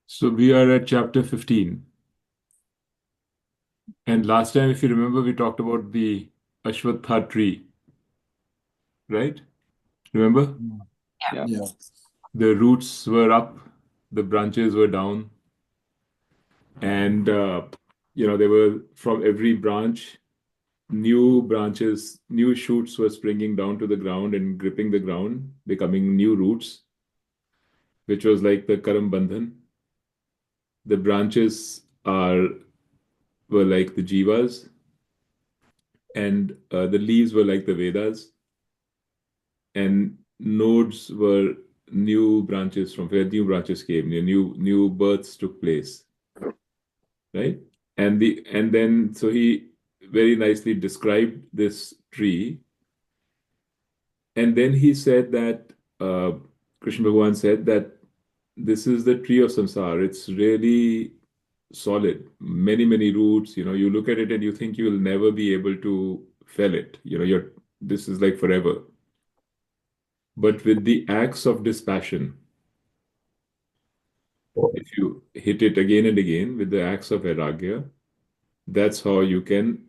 So we are at chapter 15. And last time, if you remember, we talked about the Ashwattha tree, right? Remember? Yeah. Yeah. The roots were up, the branches were down, and they were from every branch, new branches, new shoots were springing down to the ground and gripping the ground, becoming new roots, which was like the Karam Bandhan. The branches are were like the Jivas, and the leaves were like the Vedas, and nodes were new branches from where new branches came, new births took place, right? And then so he very nicely described this tree, and then he said that Krishna Bhagavan said that this is the tree of samsara. It's really solid, many roots. You look at it and you think you will never be able to fell it. You're this is like forever. But with the acts of dispassion, if you hit it again and again with the acts of vairagya, that's how um, you can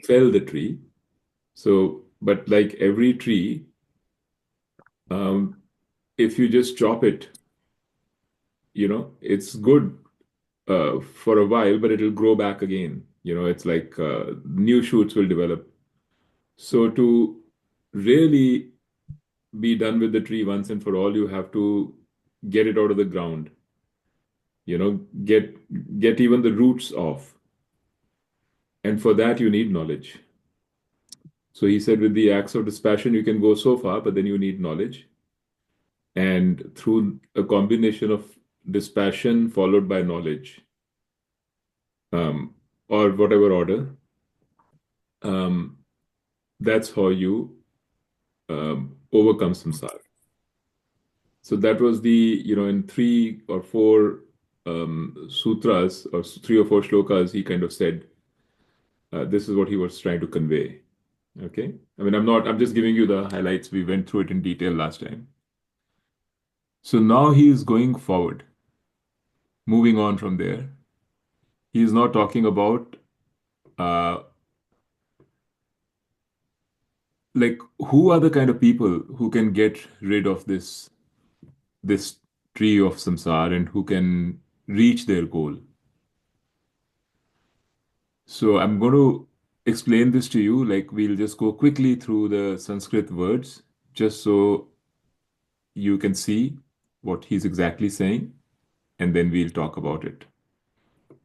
fell the tree. So, but like every tree, um, if you just chop it, it's good for a while, but it'll grow back again. It's like new shoots will develop. So to really be done with the tree once and for all, you have to get it out of the ground. Get even the roots off. And for that, you need knowledge. So he said, with the acts of dispassion, you can go so far, but then you need knowledge. And through a combination of dispassion followed by knowledge, um, or whatever order, um, that's how you overcome samsara. So that was in three or four sutras, or three or four shlokas, he kind of said, this is what he was trying to convey. Okay. I mean, I'm just giving you the highlights. We went through it in detail last time. So now he is going forward, moving on from there. He is now talking about uh, like who are the kind of people who can get rid of this tree of samsara and who can reach their goal. So I'm going to explain this to you. Like we'll just go quickly through the Sanskrit words just so you can see what he's exactly saying, and then we'll talk about it.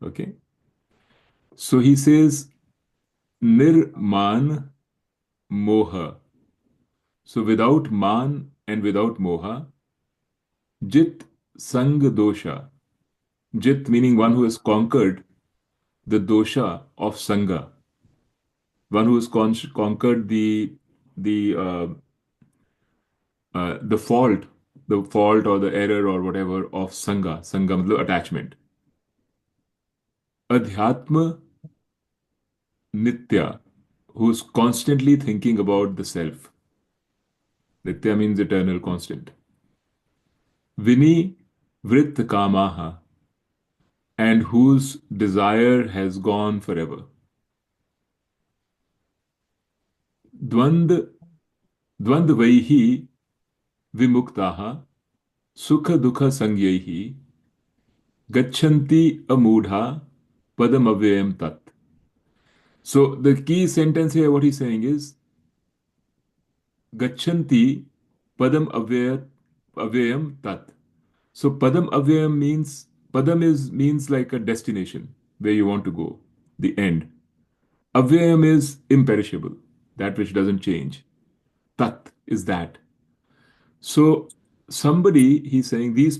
Okay. So he says nirman moha. So without man and without moha, jit sang dosha. Jit meaning one who has conquered the dosha of sangha, one who has conquered the fault, or the error or whatever of sangha. Sangha matlab attachment. Adhyatma nitya, who's constantly thinking about the self. Nitya means eternal, constant. Vini vrit kamaha, and whose desire has gone forever. Dvand dvandvaihi vimuktaha sukha dukha sangyaihi gachanti amudha padam avyayam tat. So the key sentence here, what he's saying is gachanti padam avyayam tat. So padam avyayam means padam is means like a destination where you want to go, the end. Avyayam is imperishable, that which doesn't change. Tat is that. So somebody, he's saying these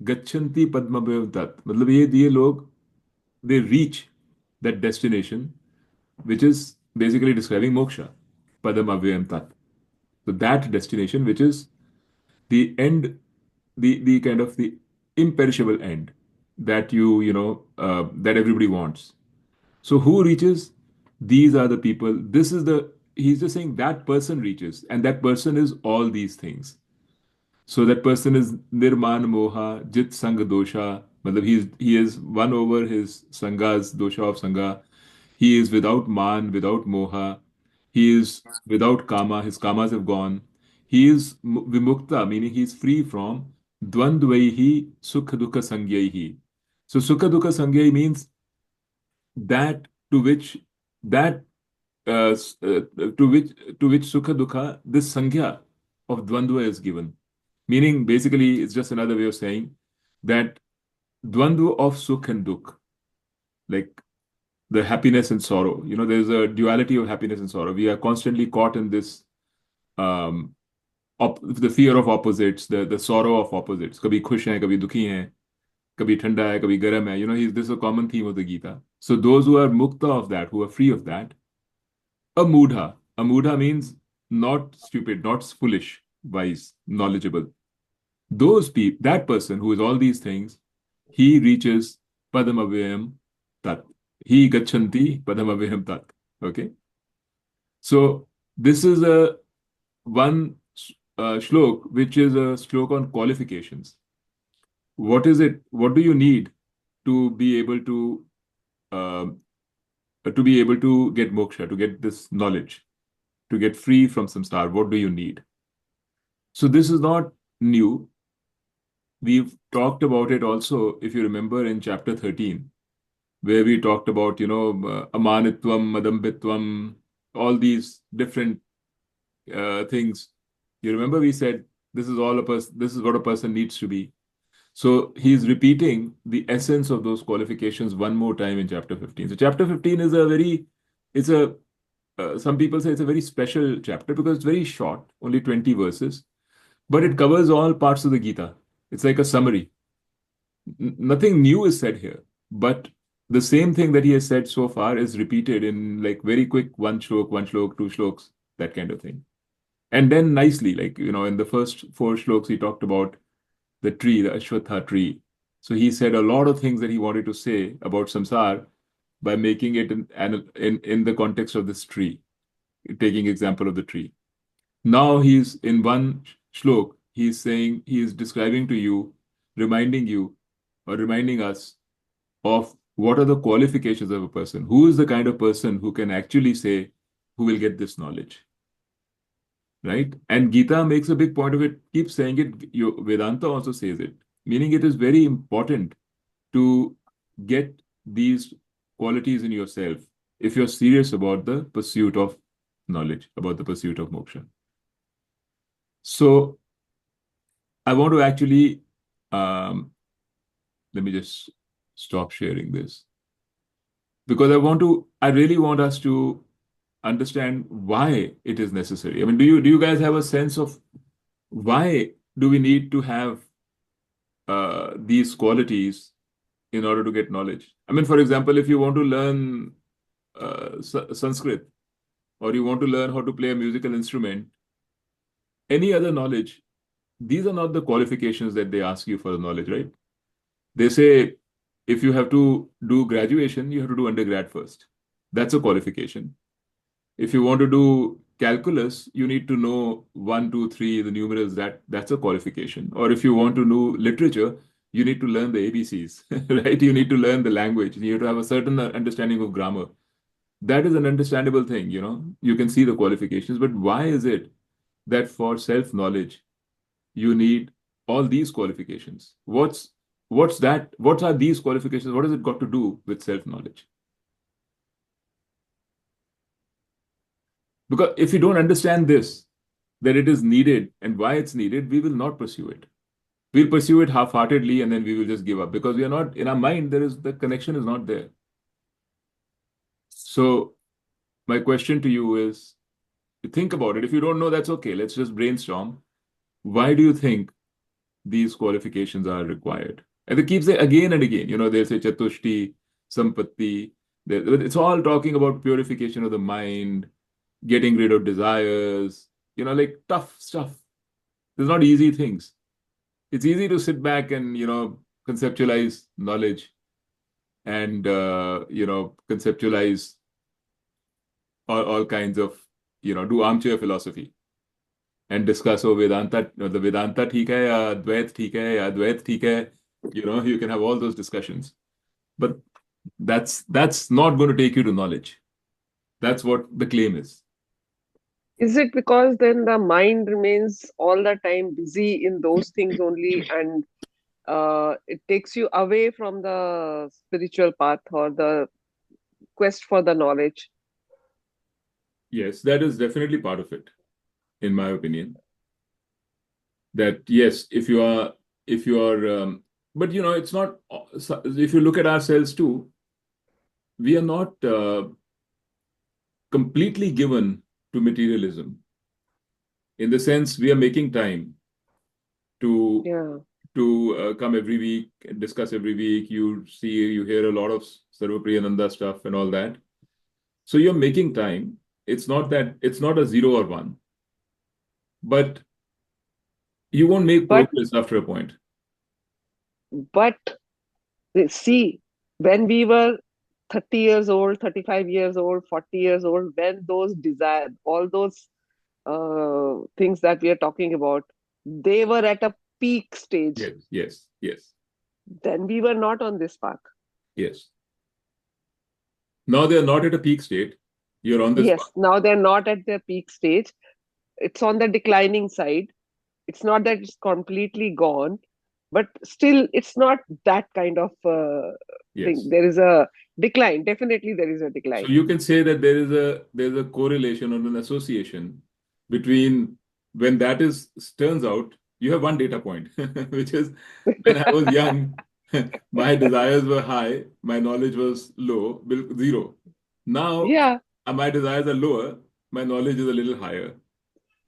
gachanti padmabhayav tat. मतलब ये लोग, they reach that destination, which is basically describing moksha, padam avyayam tat. So that destination, which is the end, the kind of the imperishable end that that everybody wants. So who reaches? These are the people. He's just saying that person reaches, and that person is all these things. So that person is nirman moha, jit sang dosha. Matlab he is won over his sangas, dosha of sangha. He is without man, without moha. He is without kama. His kamas have gone. He is vimukta, meaning he is free from dvandvaihi sukha dukkha sangyaihi. So sukha dukkha sangyai means that to which that to which sukha dukkha this sankhya of dvandva is given. Meaning, basically, it's just another way of saying that dvandva of sukh and dukh, like the happiness and sorrow. There's a duality of happiness and sorrow. We are constantly caught in this um, the fear of opposites, the sorrow of opposites. कभी खुश हैं, कभी दुखी हैं, कभी ठंडा है, कभी गर्म है. This is a common theme of the Gita. So those who are mukta of that, who are free of that, amudha. Amudha means not stupid, not foolish, wise, knowledgeable. That person who is all these things, he reaches padamavyam tat. He gachanti padamavyam tat. Okay. So this is a one shlok, which is a shlok on qualifications. What is it? What do you need to be able uh, to get moksha, to get this knowledge, to get free from samsara? What do you need? So this is not new. We've talked about it also, if you remember, in chapter 13, where we talked about, amanitvam, madambitvam, all these different things. You remember we said this is this is what a person needs to be. So he's repeating the essence of those qualifications one more time in chapter 15. So chapter 15 is some people say it's a very special chapter because it's very short, only 20 verses, but it covers all parts of the Gita. It's like a summary. Nothing new is said here, but the same thing that he has said so far is repeated in like very quick one shlok, two shloks, that kind of thing. And then nicely, like, in the first four shloks, he talked about the tree, the Ashwattha tree. So he said a lot of things that he wanted to say about samsara by making it in the context of this tree, taking example of the tree. Now he's in one shlok, he's saying, he is describing to you, reminding you or reminding us of what are the qualifications of a person. Who is the kind of person who can actually say, who will get this knowledge? Right? And Gita makes a big point of it, keeps saying it. Vedanta also says it, meaning it is very important to get these qualities in yourself if you're serious about the pursuit of knowledge, about the pursuit of moksha. So I want to actually, let me just stop sharing this, because I really want us to understand why it is necessary. I mean, do you guys have a sense of why do we need to have these qualities in order to get knowledge? I mean, for example, if you want to learn Sanskrit, or you want to learn how to play a musical instrument, any other knowledge, these are not the qualifications that they ask you for the knowledge, right? They say if you have to do graduation, you have to do undergrad first. That's a qualification. If you want to do calculus, you need to know 1, 2, 3, the numerals, that's a qualification. Or if you want to know literature, you need to learn the ABCs, right? You need to learn the language. You have to have a certain understanding of grammar. That is an understandable thing, You can see the qualifications, but why is it that for self-knowledge, you need all these qualifications? What's that? What are these qualifications? What has it got to do with self-knowledge? Because if you don't understand this, that it is needed and why it's needed, we will not pursue it. We'll pursue it half-heartedly and then we will just give up because we are not, in our mind, the connection is not there. So my question to you is, think about it. If you don't know, that's okay. Let's just brainstorm. Why do you think these qualifications are required? And they keep saying again and again, they say chatushti, sampatti. It's all talking about purification of the mind, getting rid of desires, like tough stuff. There's not easy things. It's easy to sit back and, conceptualize knowledge and, conceptualize all kinds of, do armchair philosophy. and discuss, oh, Vedanta, the Vedanta ठीक है या Advait ठीक है या Advait ठीक है. You can have all those discussions. But that's not going to take you to knowledge. That's what the claim is. Is it because then the mind remains all the time busy in those things only, and it takes you away from the spiritual path or the quest for the knowledge? Yes, that is definitely part of it, in my opinion. That yes, if you are, but it's not. If you look at ourselves too, we are not completely given to materialism. In the sense, we are making time to Yeah. come every week and discuss every week. You hear a lot of Sarvapriyananda stuff and all that. So you're making time. It's not a 0 or 1, but you won't make But progress after a point. but see, when we were 30 years old, 35 years old, 40 years old, when those desire, all those things that we are talking about, they were at a peak stage. Yes, yes, yes, Then we were not on this path. yes. Now they are not at a peak state. You're on this path. Yes, now they're not at their peak stage. It's on the declining side. It's not that it's completely gone, but still, it's not that kind of thing. Yes. There is a decline. Definitely, there is a So decline. you can say that there's a correlation or an association between when that is turns out, you have one data point, which is when I was young, my desires were high, my knowledge was low, 0. Now Yeah, my desires are lower, my knowledge is a little higher.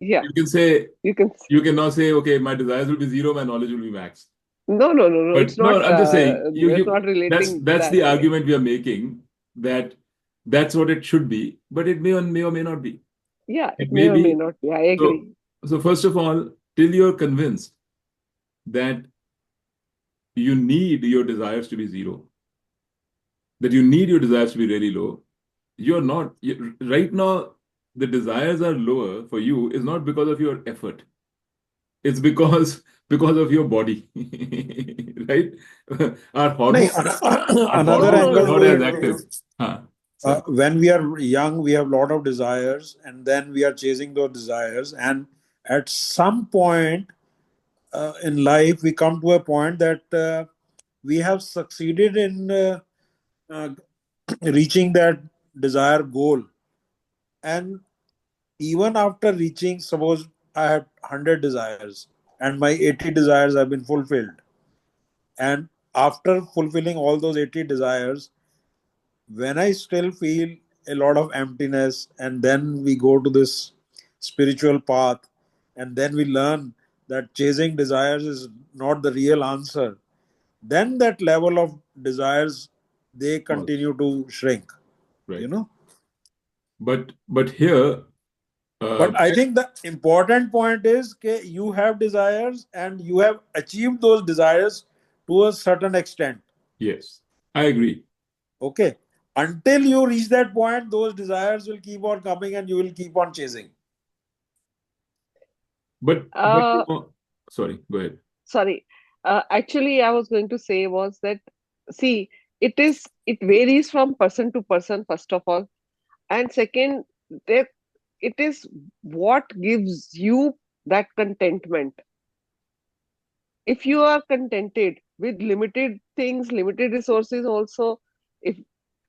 yeah. You can say You can. you can now say, okay, my desires will be 0, my knowledge will be max. No, no, no, no. But It's no, not. I'm just saying It's not relating that's that the way. argument we are making, that that's what it should be, but it may or may not be. Yeah, It it may may or may be. not be. I So, agree. so first of all, till you're convinced that you need your desires to be 0, that you need your desires to be really low, you're not. Right now, the desires are lower for you is not because of your effort. It's because of your body, right? Our नहीं, hormones, our another No, hormones no, are no, angle not no, as no, no, active. no. Huh, sorry. when we are young, we have a lot of desires, and then we are chasing those desires. And at some point in life, we come to a point that we have succeeded in uh, reaching that desired goal. And even after reaching, suppose I have 100 desires, and my 80 desires have been fulfilled. And after fulfilling all those 80 desires, when I still feel a lot of emptiness, and then we go to this spiritual path, and then we learn that chasing desires is not the real answer, then that level of desires, they False. continue to shrink, you Right. know. But here, But I think the important point is that you have desires and you have achieved those desires to a certain extent. yes, I agree. Okay. Until you reach that point, those desires will keep on coming and you will keep on chasing. But sorry, go ahead. Sorry. Actually, I was going to say was that, see, it varies from person to person, first of all. And second, there it is what gives you that contentment. If you are contented with limited things, limited resources also, if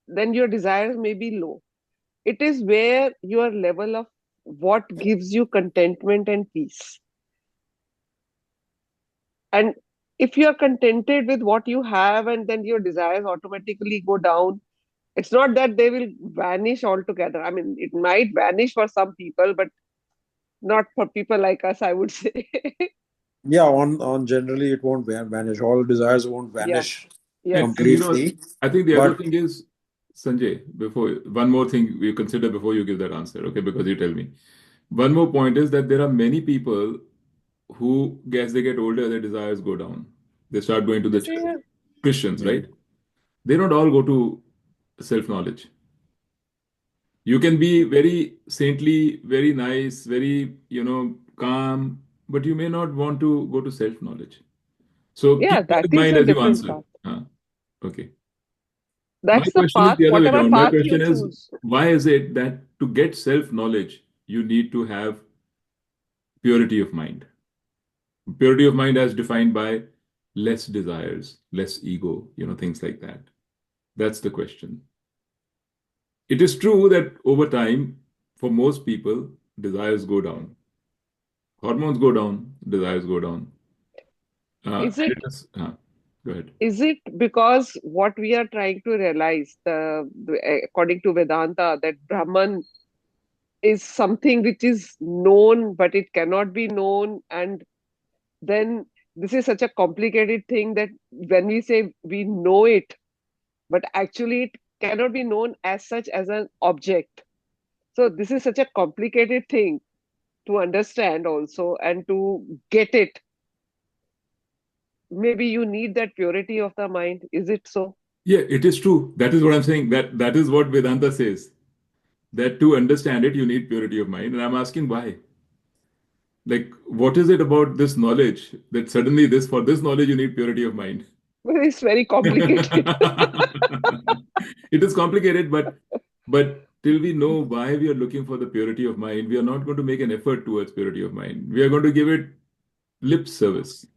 then your desires may be low. It is where your level of what gives you contentment and peace. And if you are contented with what you have and then your desires automatically go down, it's not that they will vanish altogether. I mean, it might vanish for some people, but not for people like us, I would say. Yeah, on generally it won't vanish. All desires won't Yeah. vanish Yes. And completely. I think the other But thing is, Sanjay, before one more thing we consider before you give that answer, okay? Because you tell me. One more point is that there are many people who, as they get older, their desires go down. They start going to the church. Yeah. Christians, mm, right? They don't all go to self-knowledge. You can be very saintly, very nice, very, calm, but you may not want to go to self-knowledge. So Yeah, keep that that in is mind a as you different answer. path. Okay. My That's the question is path, the other way whatever around. My path you question is, choose. why is it that to get self-knowledge, you need to have purity of mind? Purity of mind as defined by less desires, less ego, things like that. That's the question. It is true that over time, for most people, desires go down. Hormones go down, desires go down. Is And it it is, go ahead. is it because what we are trying to realize, according to Vedanta, that Brahman is something which is known but it cannot be known, and then this is such a complicated thing that when we say we know it, but actually it cannot be known as such as an object. So this is such a complicated thing to understand also and to get it. Maybe you need that purity of the mind. Is it so? Yeah, it is true. That is what I'm saying. That is what Vedanta says. That to understand it, you need purity of mind. And I'm asking why. Like, what is it about this knowledge that suddenly for this knowledge you need purity of mind? Well, it's very complicated. It is complicated, but till we know why we are looking for the purity of mind, we are not going to make an effort towards purity of mind. We are going to give it lip service.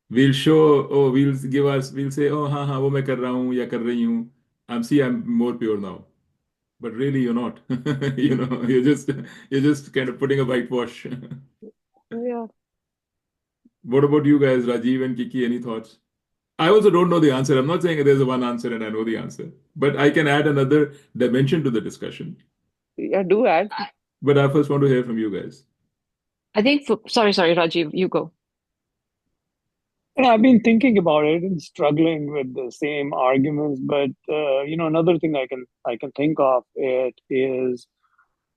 We'll show, oh, we'll say, oh, हाँ वो मैं कर रहा हूँ या कर रही हूँ. I'm more pure now. But really, you're not. You're just kind of putting a whitewash. Yeah. What about you guys, Rajiv and Kiki? Any thoughts? I also don't know the answer. I'm not saying there's a one answer and I know the answer, but I can add another dimension to the discussion. Yeah, do add. But I first want to hear from you guys. I think, sorry, Rajiv, you go. Yeah, I've been thinking about it and struggling with the same arguments, but another thing I can think of it is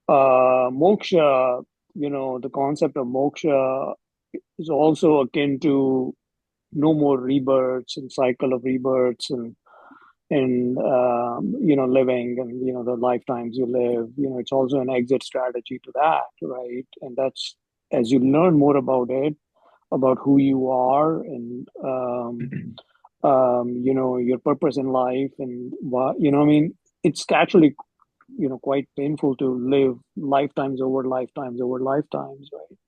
moksha. The concept of moksha is also akin to no more rebirths and cycle of rebirths and living and the lifetimes you live. It's also an exit strategy to that, right? And that's, as you learn more about it, about who you are and your purpose in life and what I mean, it's actually quite painful to live lifetimes over lifetimes over lifetimes, right?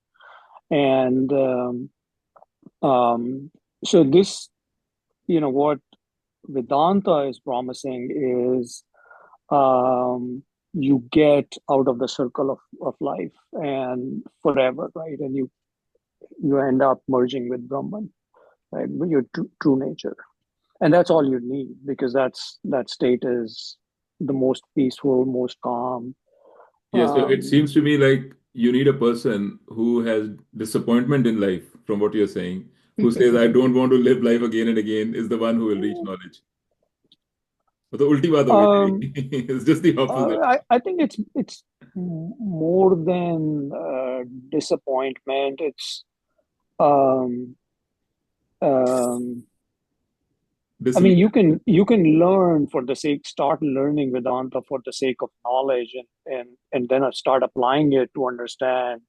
And so this, what Vedanta is promising is you get out of the circle of life and forever, right? And you end up merging with Brahman, right? With your true nature. And that's all you need, because that state is the most peaceful, most calm. Yeah, so it Um, seems to me like you need a person who has disappointment in life, from what you're saying, who says, I don't want to live life again and again, is the one who will reach knowledge. But the ulti baat ho um, gayi. It's just the opposite. I think it's more than disappointment. It's um, um, I mean, Disillusion. you can learn for the sake, start learning Vedanta for the sake of knowledge, and then start applying it to understand,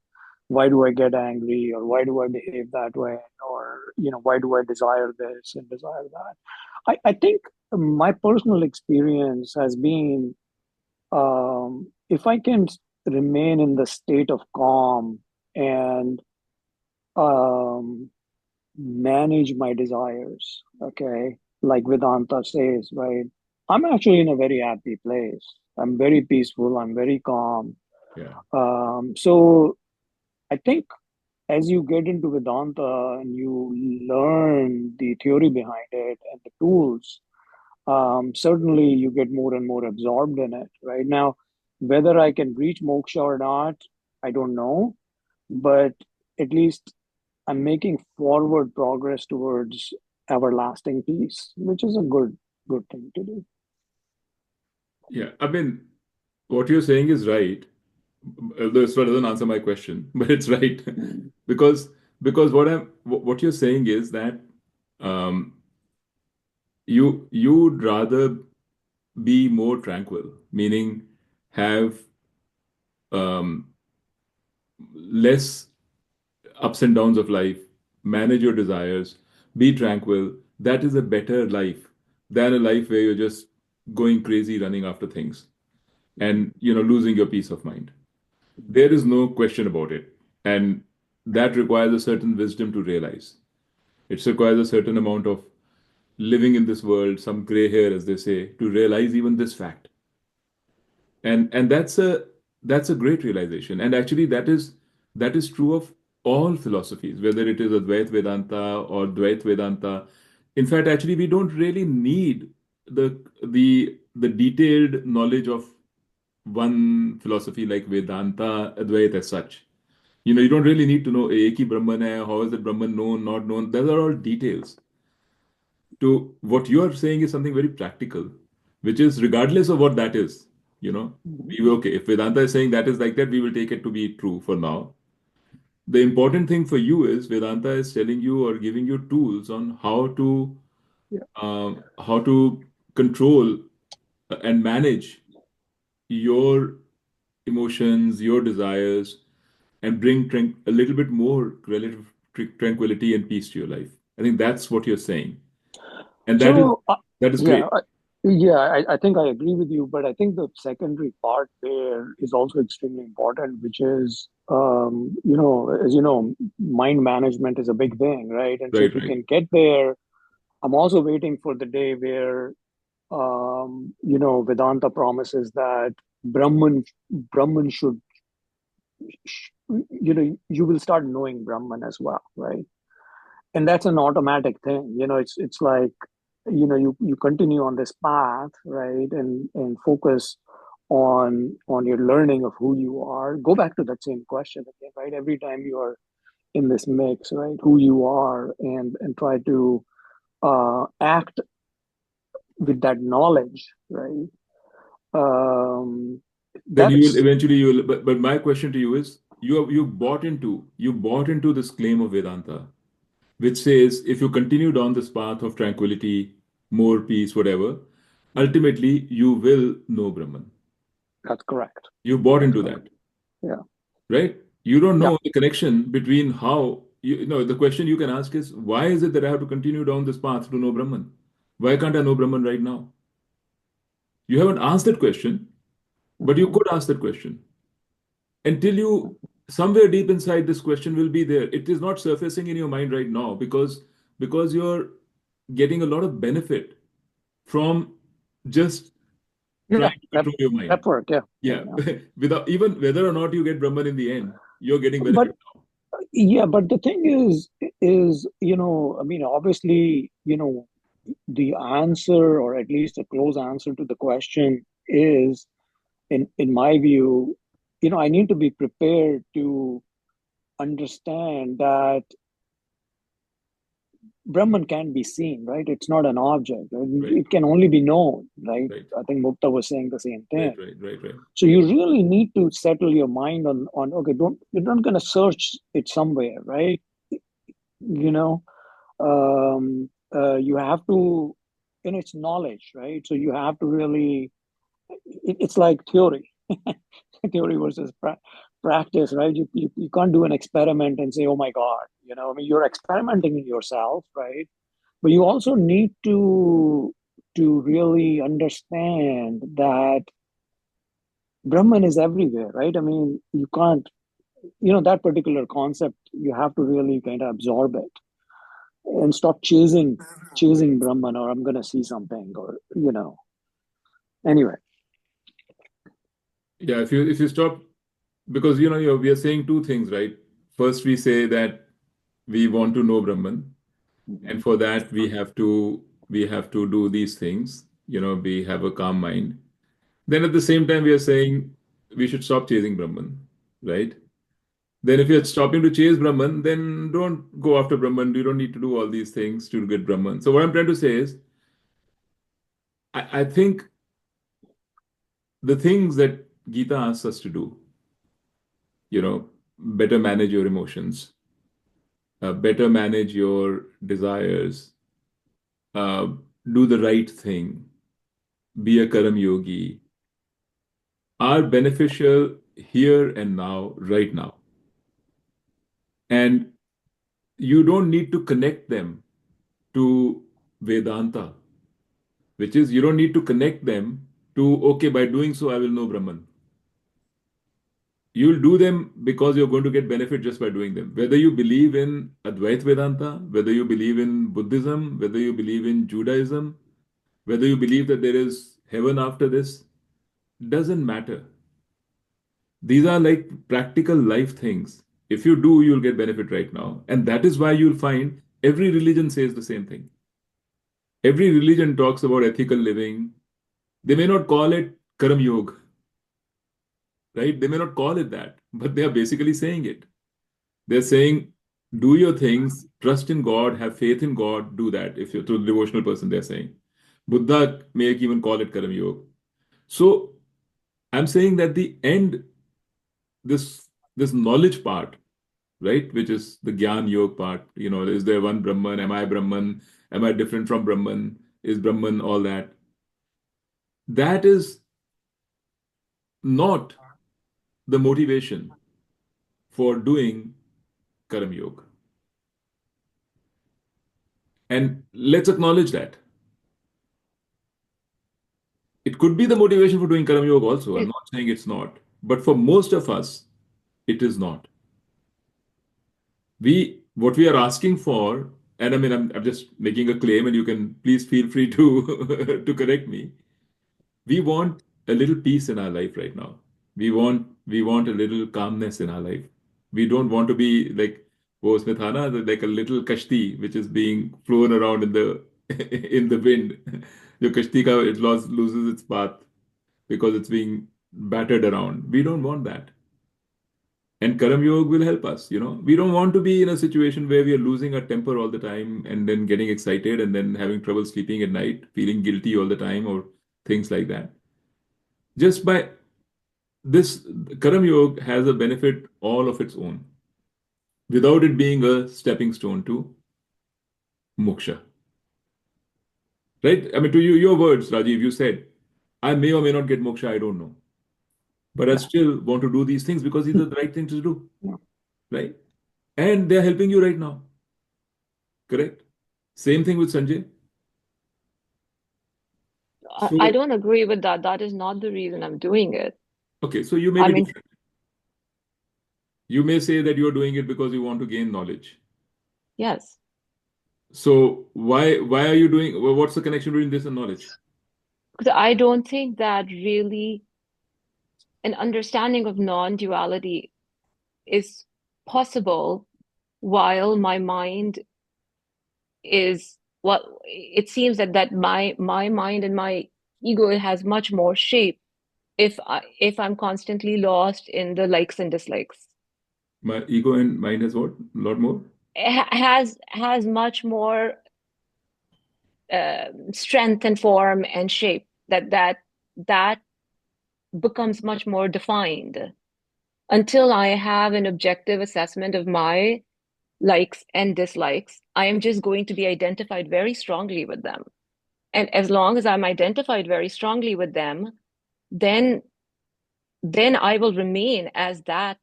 why do I get angry, or why do I behave that way, or why do I desire this and desire that. I think my personal experience has been, if I can remain in the state of calm and um, manage my desires, okay, like Vedanta says, right? I'm actually in a very happy place. I'm very peaceful. I'm very calm. Yeah. So I think as you get into Vedanta and you learn the theory behind it and the tools, certainly you get more and more absorbed in it. Right now, whether I can reach moksha or not, I don't know, but at least I'm making forward progress towards everlasting peace, which is a good thing to do. Yeah. I mean, what you're saying is right. Although it still doesn't answer my question, but it's right. Mm. because what you're saying is that um, you'd rather be more tranquil, meaning have um, less ups and downs of life, manage your desires, be tranquil. That is a better life than a life where you're just going crazy running after things and losing your peace of mind. There is no question about it. And that requires a certain wisdom to realize. It requires a certain amount of living in this world, some gray hair, as they say, to realize even this fact. And that's a great realization. And actually, that is true of all philosophies, whether it is Advait Vedanta or Dvait Vedanta. In fact, actually, we don't really need the detailed knowledge of one philosophy like Vedanta, Advait as such. You don't really need to know एक ही Brahman hai, how is the Brahman known, not known. Those are all details. To what you are saying is something very practical, which is regardless of what that is, okay, if Vedanta is saying that is like that, we will take it to be true for now. The important thing for you is Vedanta is telling you or giving you tools on Yeah. how to control and manage your emotions, your desires, and bring a little bit more relative tranquility and peace to your life. I think that's what you're saying, and So, that is yeah, great. I think I agree with you, but I think the secondary part there is also extremely important, which is, as you know, mind management is a big thing, right? And so Right, if you right. can get there, I'm also waiting for the day where, Vedanta promises that Brahman should, you will start knowing Brahman as well, right? And that's an automatic thing. It's like, you continue on this path, right? And focus on your learning of who you are. Go back to that same question again, right? Every time you are in this mix, right? Who you are, and try to act with that knowledge, right? Um, Then you will that's eventually you will, but my question to you is you bought into this claim of Vedanta, which says if you continue down this path of tranquility, more peace, whatever, ultimately you will know Brahman. that's correct. You bought That's into correct. that, Yeah. right? You don't Yeah. know the connection between how the question you can ask is why is it that I have to continue down this path to know Brahman? Why can't I know Brahman right now? You haven't asked that question, but you Mhm. could ask that question. Until you somewhere deep inside this question will be there, it is not surfacing in your mind right now because you're getting a lot of benefit from just Yeah. trying to control your mind. That work. Yeah. Yeah. Yeah. Yeah. Without even whether or not you get Brahman in the end, you're getting But benefit now. yeah, but the thing is, I mean, obviously, the answer, or at least a close answer to the question is, in my view, I need to be prepared to understand that Brahman can be seen, right? It's not an object, right? Right, It can only be known, right? right, I think Mukta was saying the same right, thing. right, right, right. So you really need to settle your mind on okay, you're not gonna search it somewhere, right? You know, you have to, it's knowledge, right? So you have to really, it's like theory, theory versus practice, right? You can't do an experiment and say, oh my God, I mean, you're experimenting in yourself, right? But you also need to really understand that Brahman is everywhere, right? I mean, you can't, that particular concept, you have to really kind of absorb it and stop chasing Brahman, or I'm gonna see something, or anyway. Yeah, if you stop, because we are saying two things, right? First, we say that we want to know Brahman, Mhm. and for that we have to do these things. We have a calm mind. Then at the same time, we are saying we should stop chasing Brahman, right? Then if you're stopping to chase Brahman, then don't go after Brahman. You don't need to do all these things to get Brahman. So what I'm trying to say is, I think the things that Gita asks us to do, better manage your emotions, better manage your desires, uh, do the right thing, be a Karam yogi, are beneficial here and now, right now. And you don't need to connect them to Vedanta, which is you don't need to connect them to, okay, by doing so, I will know Brahman. You'll do them because you're going to get benefit just by doing them. Whether you believe in Advait Vedanta, whether you believe in Buddhism, whether you believe in Judaism, whether you believe that there is heaven after this, doesn't matter. These are like practical life things. If you do, you'll get benefit right now. And that is why you'll find every religion says the same thing. Every religion talks about ethical living. They may not call it Karam Yoga, right? They may not call it that, but they are basically saying it. They're saying, do your things, trust in God, have faith in God, do that. If you're a devotional person, they're saying. Buddha may even call it Karam Yoga. So I'm saying that the end, this knowledge part, right, which is the Gyan Yoga part, is there one Brahman? Am I Brahman? Am I different from Brahman? Is Brahman all that? That is not the motivation for doing Karam Yoga. And let's acknowledge that. It could be the motivation for doing Karam Yoga also. I'm not saying it's not. But for most of us, it is not. What we are asking for, and I mean, I'm just making a claim, and you can please feel free to to correct me. We want a little peace in our life right now. We want a little calmness in our life. We don't want to be like वो उसमें था ना, like a little kashti which is being flown around in the in the wind. जो कश्ती का it loses its path because it's being battered around. We don't want that. And Karam Yoga will help us. We don't want to be in a situation where we are losing our temper all the time and then getting excited and then having trouble sleeping at night, feeling guilty all the time or things like that. Just by this, Karam Yoga has a benefit all of its own without it being a stepping stone to moksha. Right? I mean, to your words, Rajiv, you said, I may or may not get moksha, I don't know. But I still want to do these things because these are the right things to do. Yeah. Right? And they're helping you right now. Correct? Same thing with Sanjay. I don't agree with that. That is not the reason I'm doing it. Okay, so you may be different. You may say that you're doing it because you want to gain knowledge. Yes. So why are you doing? What's the connection between this and knowledge? Because I don't think that really an understanding of non-duality is possible while my mind is it seems that my mind and my ego has much more shape if I'm constantly lost in the likes and dislikes. My ego and mind has what? A lot more? Has much more strength and form and shape that becomes much more defined until I have an objective assessment of my likes and dislikes. I am just going to be identified very strongly with them. And as long as I'm identified very strongly with them, then I will remain as that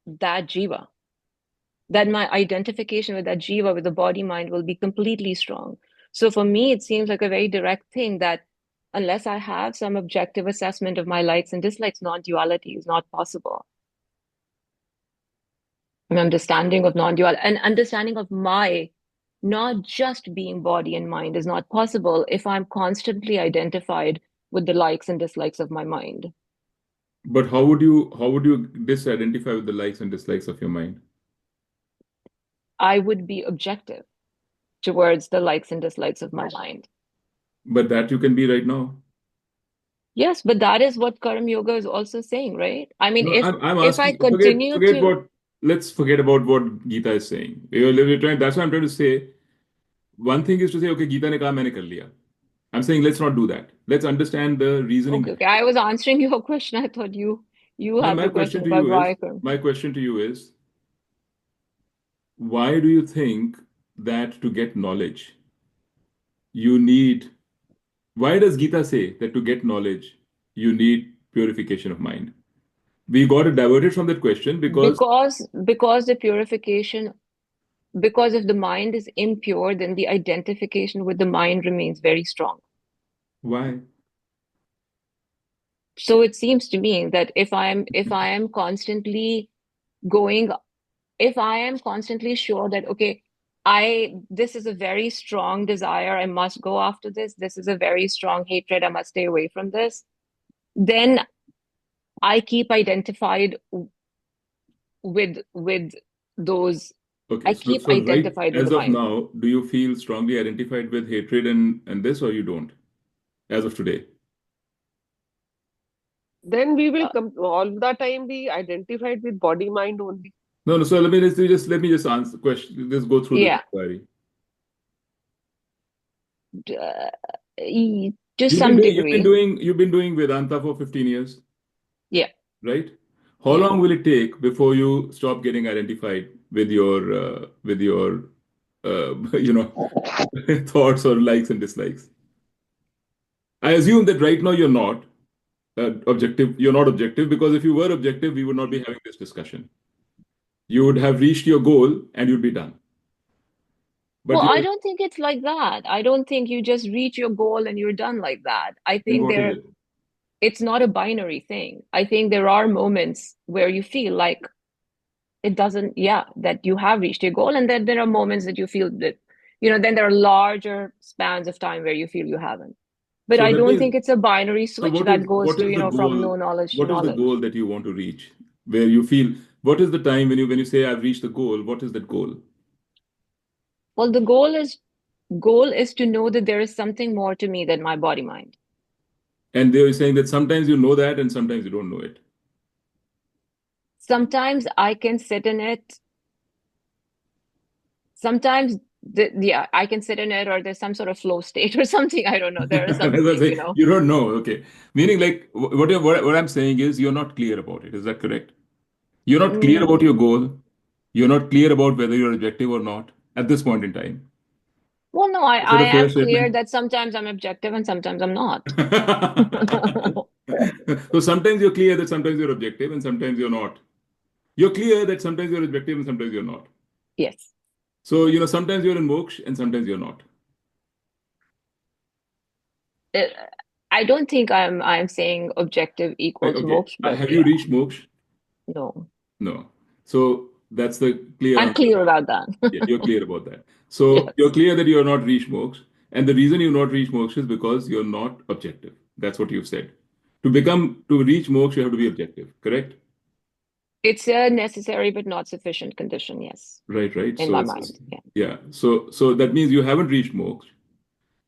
jiva. That my identification with that jiva, with the body mind, will be completely strong. So for me, it seems like a very direct thing that unless I have some objective assessment of my likes and dislikes, non-duality is not possible. An understanding of non-dual, an understanding of my not just being body and mind is not possible if I'm constantly identified with the likes and dislikes of my mind. But how would you disidentify with the likes and dislikes of your mind? I would be objective towards the likes and dislikes of my mind. But that you can be right now. Yes, but that is what Karam Yoga is also saying, right? I mean, No, I'm if I asking, continue let's forget about what Gita is saying. That's what I'm trying to say. One thing is to say, okay, Gita ne kaha, maine kar liya. I'm saying let's not do that. Let's understand the reasoning. Okay, I was answering your question. I thought you had the question about why. My question to you is, why do you think that to get knowledge, why does Gita say that to get knowledge, you need purification of mind? we got diverted from that question because the purification, because if the mind is impure, then the identification with the mind remains very strong. why? So it seems to me that if I am constantly going, if I am constantly sure that, okay, this is a very strong desire, I must go after this. This is a very strong hatred, I must stay away from this. Then I keep identified with those. Okay, I so keep right identified with as the of mind. now, do you feel strongly identified with hatred and this, or you don't, as of today? Then we will all the time be identified with body mind only. No, no. So let me just answer the question. Let's go through this Yeah, inquiry. to some degree. You've been doing Vedanta for 15 years, Yeah, right? How yeah. long will it take before you stop getting identified with your you know thoughts or likes and dislikes? I assume that right now you're not objective. You're not objective because if you were objective, we would not be having this discussion. You would have reached your goal and you'd be done. But Well, I you're don't think it's like that. I don't think you just reach your goal and you're done like that. I then think what is it? it's not a binary thing. I think there are moments where you feel like it doesn't, yeah, that you have reached your goal, and then there are moments that you feel that, then there are larger spans of time where you feel you haven't. But So I that don't means think it's a binary so switch that goes what to, is the from goal? no knowledge to What is the knowledge. goal that you want to reach? Where you feel what is the time when you say I've reached the goal? What is that goal? Well, the goal is to know that there is something more to me than my body mind. And they're saying that sometimes you know that and sometimes you don't know it. Sometimes I can sit in it. Sometimes, I can sit in it, or there's some sort of flow state or something. I don't know. There is As I something, say, you don't know. Okay. Meaning like what I'm saying is you're not clear about it. Is that correct? You're not clear about your Mm, goal. You're not clear about whether you're objective or not at this point in time. well, no, Is that I a fair am clear statement? that sometimes I'm objective and sometimes I'm not. So sometimes you're clear that sometimes you're objective and sometimes you're not. You're clear that sometimes you're objective and sometimes you're not. Yes. So, sometimes you're in moksha and sometimes you're not. Uh, I don't think I'm saying objective equals Okay. moksha, but Have you yeah, reached moksha? no. No. So that's the clear I'm answer. clear about that. Yeah, you're clear about that. So you're Yes. clear that you're not reached moksha. And the reason you've not reached moksha is because you're not objective. That's what you've said. To reach moksha, you have to be objective, correct? It's a necessary but not sufficient condition, yes, Right, right. in my mind. Yeah. Yeah. So that means you haven't reached moksha.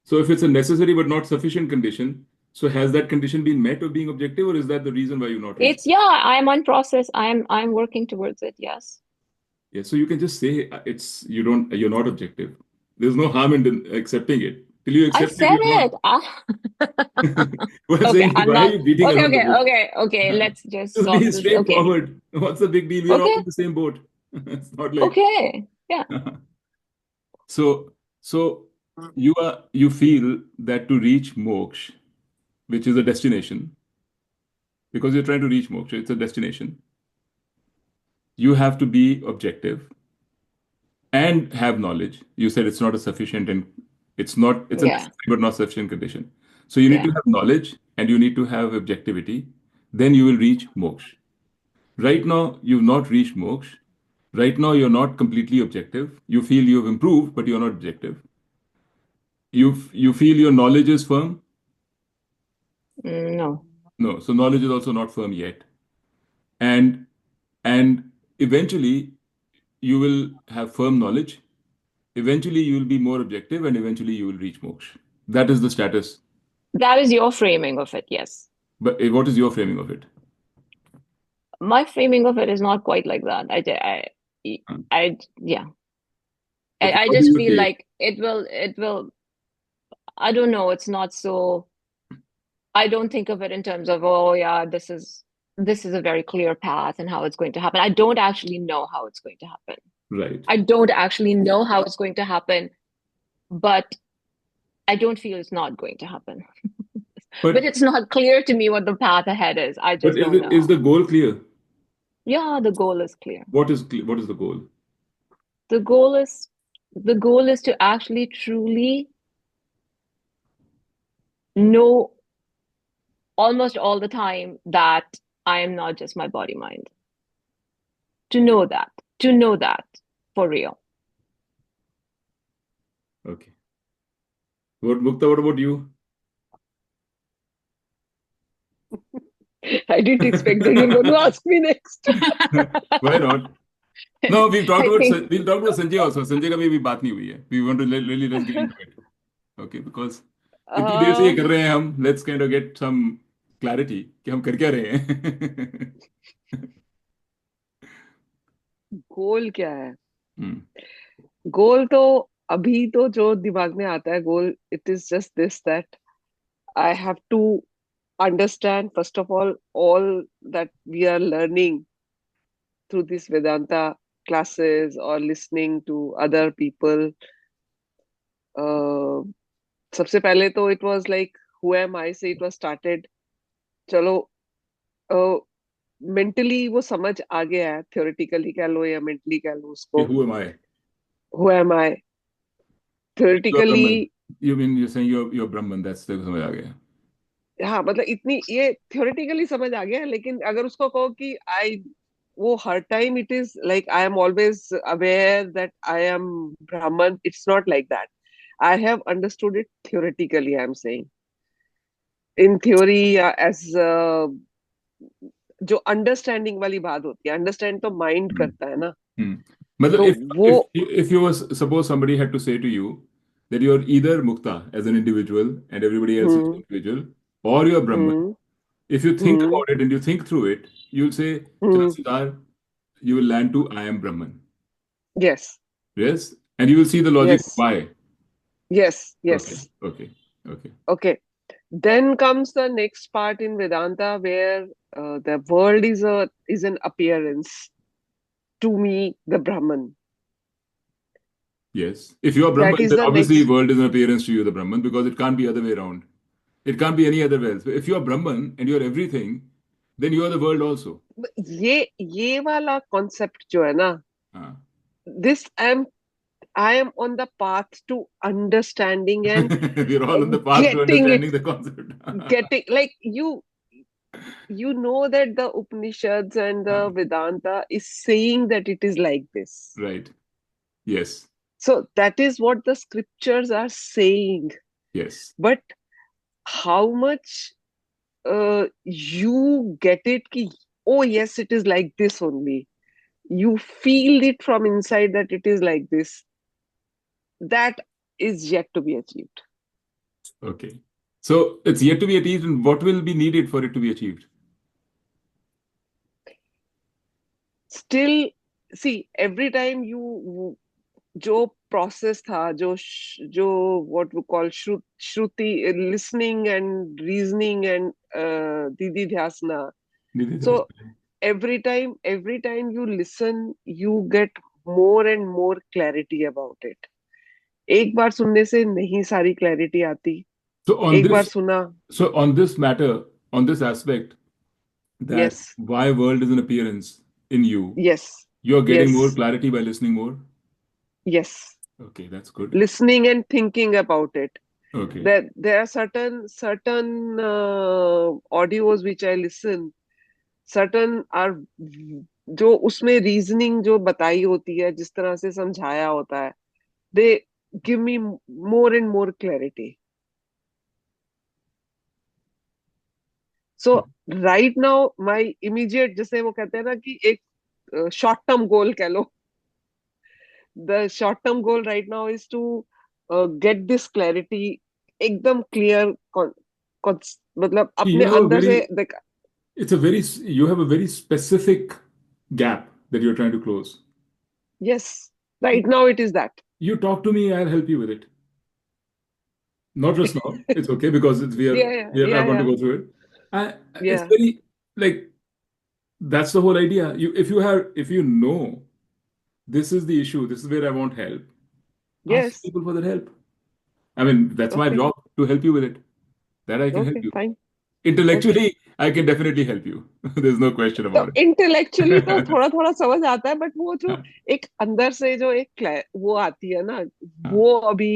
So if it's a necessary but not sufficient condition, so has that condition been met of being objective, or is that the reason why you've not reached? I'm on process. I'm working towards it, yes. Yeah, so you can just say you're not objective. There's no harm in accepting it. Till you I accept it, said you're not. it. What I'm Okay, saying is, I'm why are not. you beating Okay, around the okay, bush? okay, okay. Let's just Just solve be this. Okay, straightforward. What's the big deal? We are all okay, in the same boat. It's not like okay. Yeah. so you feel that to reach moksha, which is a destination, because you're trying to reach moksha, it's a destination. You have to be objective and have knowledge. You said it's not a sufficient and it's a Yeah. necessary but not sufficient condition. So you need Yeah. to have knowledge and you need to have objectivity. Then you will reach moksha. Right now, you've not reached moksha. Right now, you're not completely objective. You feel you've improved, but you're not objective. You feel your knowledge is firm. No. No, so knowledge is also not firm yet. And and eventually you will have firm knowledge. Eventually you will be more objective, and eventually you will reach moksha. That is the status. That is your framing of it, yes. But what is your framing of it? My framing of it is not quite like that. Yeah. Okay, I how do just you feel take? like it will, I don't know, it's not so, I don't think of it in terms of, oh yeah, this is a very clear path and how it's going to happen. I don't actually know how it's going to happen. Right. I don't actually know how it's going to happen, but I don't feel it's not going to happen. But But it's not clear to me what the path ahead is. I but just don't is know. the goal clear? Yeah, the goal is clear. What is the goal? The goal is to actually truly know almost all the time that I am not just my body mind. To know that for real. Okay. Mukta, what about you? I didn't expect that you're going to ask me next. Why not? No, we've talked I about think Sanjay also. Sanjay का भी अभी बात नहीं हुई है. We want to really let's get into it. Okay, because इतनी देर से ये कर um, रहे हैं हम. Let's kind of get some clarity कि हम कर क्या रहे हैं. गोल क्या है? Hmm. गोल तो अभी तो जो दिमाग में आता है गोल, it is just this that I have to understand first of all that we are learning through these Vedanta classes or listening to other people. सबसे पहले तो it was like who am I से it was started. चलो mentally वो समझ आ गया है, theoretically कह लो या mentally कह लो उसको. Who am I? Who am I? You are Brahman. Theoretically You mean you're saying you're Brahman? That's the समझ आ गया. हाँ, मतलब इतनी ये theoretically समझ आ गया है, लेकिन अगर उसको कहो कि आई वो हर time it is like I am always aware that I am Brahmin, it's not like that. I have understood it theoretically, I'm saying. In theory, as जो अंडरस्टैंडिंग वाली बात होती है, अंडरस्टैंड तो माइंड करता है ना. मतलब तो वो if you was suppose somebody had to say to you that you're either Mukta as an individual and everybody else is an hmm individual, or you're Brahman. Hmm If you think hmm about it and you think through it, you'll say, Chalo hmm Siddhar, you will land to I am Brahman. yes Yes? And you will see the logic yes why. yes yes Okay, okay, okay. okay. Then comes the next part in Vedanta where the world is an appearance to me, the Brahman. Yes. If you are That Brahman, is then the obviously next. world is an appearance to you, the Brahman, because it can't be other way around. It can't be any other way else. If you are Brahman and you are everything, then you are the world also. ये वाला concept जो है ना, हाँ. this I am on the path to understanding and We're all on the path to getting understanding it, the concept. getting like you know that the Upanishads and the Vedanta is saying that it is like this. Right. Yes. So that is what the scriptures are saying. Yes. But how much you get it ki, oh yes, it is like this only. You feel it from inside that it is like this. That is yet to be achieved. Okay. So it's yet to be achieved, and what will be needed for it to be achieved? Still, see, every time you जो process था, जो what we call shruti, listening and reasoning and didi dhyasana. So every time you listen, you get more and more clarity about it. एक बार सुनने से नहीं सारी clarity आती. So on एक बार this, सुना. so on this matter, on this aspect, that Yes, why world is an appearance in you, yes, you're getting more yes, clarity by listening more. yes. Okay, that's good. Listening and thinking about it. Okay. There are certain audios which I listen. Certain are जो उसमें reasoning जो बताई होती है, जिस तरह से समझाया होता है, they give me more and more clarity. So right now my immediate, जैसे वो कहते हैं ना कि एक short term goal कह लो, the short term goal right now is to get this clarity एकदम clear, मतलब See, अपने अंदर से देख. you have a very specific gap that you're trying to close. Yes, right now it is that. You talk to me, I'll help you with it. Not just now. It's okay because we are not going to Yeah. go through it. It's Yeah. very like that's the whole idea. If you know this is the issue, this is where I want help, ask Yes. people for their help. I mean, that's my Okay. job to help you with it. That I can help Okay. you. Fine. Intellectually, I can definitely help you. There's no question तो about it. Intellectually तो थोड़ा थोड़ा समझ आता है, but वो जो हाँ, एक अंदर से जो एक वो आती है ना, हाँ. वो अभी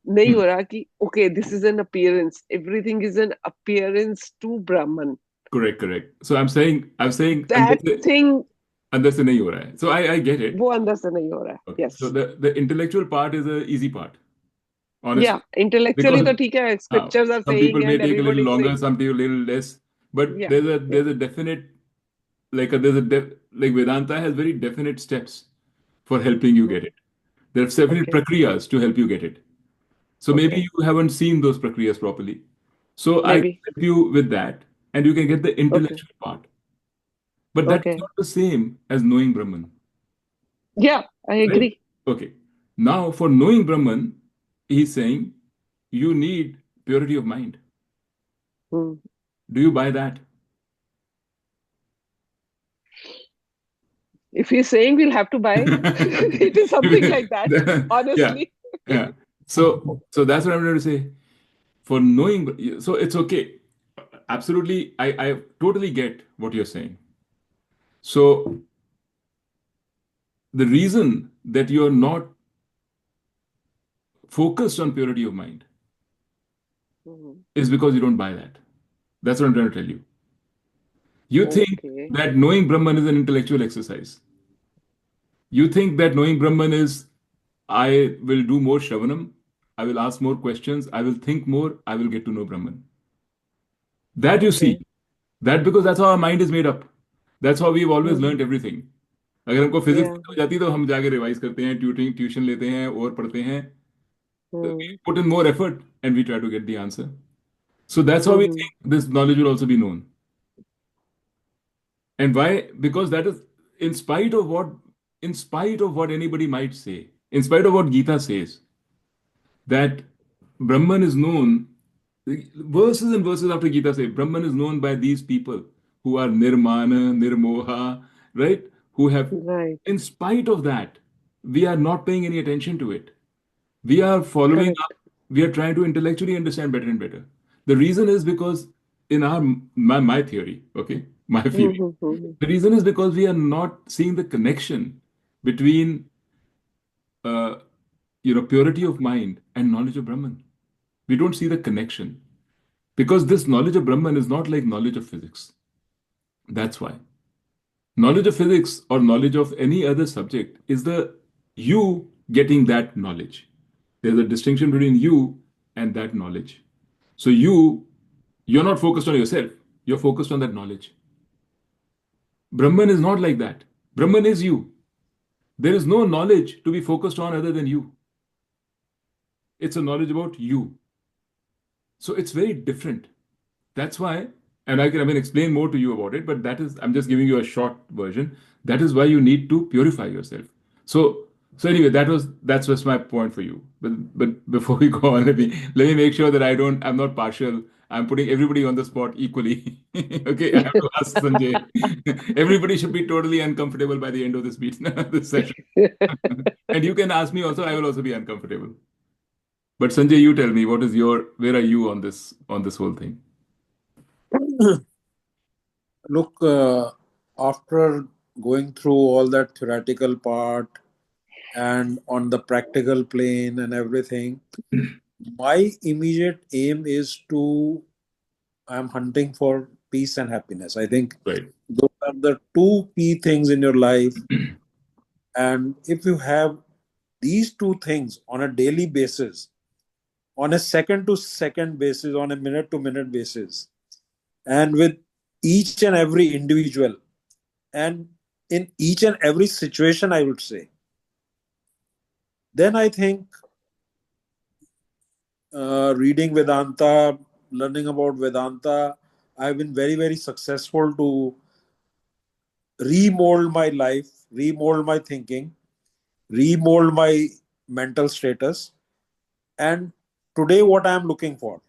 नहीं Hmm. हो रहा कि okay this is an appearance, everything is an appearance to Brahman. Correct. So I'm saying that thing अंदर से नहीं हो रहा है. So I get it. वो अंदर से नहीं हो रहा है. Okay. So yes, the intellectual part is the easy part, या honestly, इंटेलेक्चुअली because तो ठीक है, scriptures are some saying people may and take a little everybody is longer, saying. some take a little less, but या या there's a definite like Vedanta has very definite steps for helping you get it. There are several okay prakriyas to help you get it. So okay maybe you haven't seen those prakriyas properly. So I may can be. help you with that, and you can get the okay intellectual part. But that is okay not the same as knowing Brahman, या I right? Agree. Okay. Now, for knowing Brahman, he's saying you need purity of mind. Do you buy that? If he's saying we'll have to buy, it is something like that, Yeah, honestly. yeah. So that's what I'm trying to say. For knowing, so it's okay. Absolutely, I totally get what you're saying. So the reason that you're not focused on purity of mind Mhm. is because you don't buy that. That's what I'm trying to tell you. You think Okay. that knowing Brahman is an intellectual exercise. You think that knowing Brahman is, I will do more Shravanam, I will ask more questions, I will think more, I will get to know Brahman. That you Okay. see, that because that's how our mind is made up. That's how we've always Mhm. learned everything. अगर हमको physics Yeah. हो जाती है तो हम जाके revise करते हैं, ट्यूशन लेते हैं और पढ़ते हैं. We Mhm. put in more effort and we try to get the answer. So that's how we Mhm. think this knowledge will also be known. And why? Because that is in spite of what anybody might say, in spite of what Gita says, that Brahman is known, verses and verses after Gita say, Brahman is known by these people who are nirmana, nirmoha, right? Who have, Right. in spite of that, we are not paying any attention to it. We are following up, Correct. we are trying to intellectually understand better and better. The reason is because in my theory, okay, my feeling, Mhm. Mhm. the reason is because we are not seeing the connection between uh, purity of mind and knowledge of Brahman. We don't see the connection because this knowledge of Brahman is not like knowledge of physics. That's why knowledge of physics or knowledge of any other subject is the you getting that knowledge. There's a distinction between you and that knowledge. So you're not focused on yourself. You're focused on that knowledge. Brahman is not like that. Brahman is you. There is no knowledge to be focused on other than you. It's a knowledge about you. So it's very different. That's why, and I can explain more to you about it, but I'm just giving you a short version. That is why you need to purify yourself. So anyway, that's just my point for you. But before we go on, let me make sure that I'm not partial. I'm putting everybody on the spot equally. Okay, I have to ask Sanjay. Everybody should be totally uncomfortable by the end of this this session. And you can ask me also, I will also be uncomfortable. But Sanjay, you tell me, where are you on this whole thing? Look, after going through all that theoretical part and on the practical plane and everything, my immediate aim is I'm hunting for peace and happiness. I think Right. those are the two key things in your life. And if you have these two things on a daily basis, on a second to second basis, on a minute to minute basis, and with each and every individual, and in each and every situation, I would say, then I think reading Vedanta, learning about Vedanta, I've been very, very successful to remold my life, remold my thinking, remold my mental status. And today, what I'm looking for,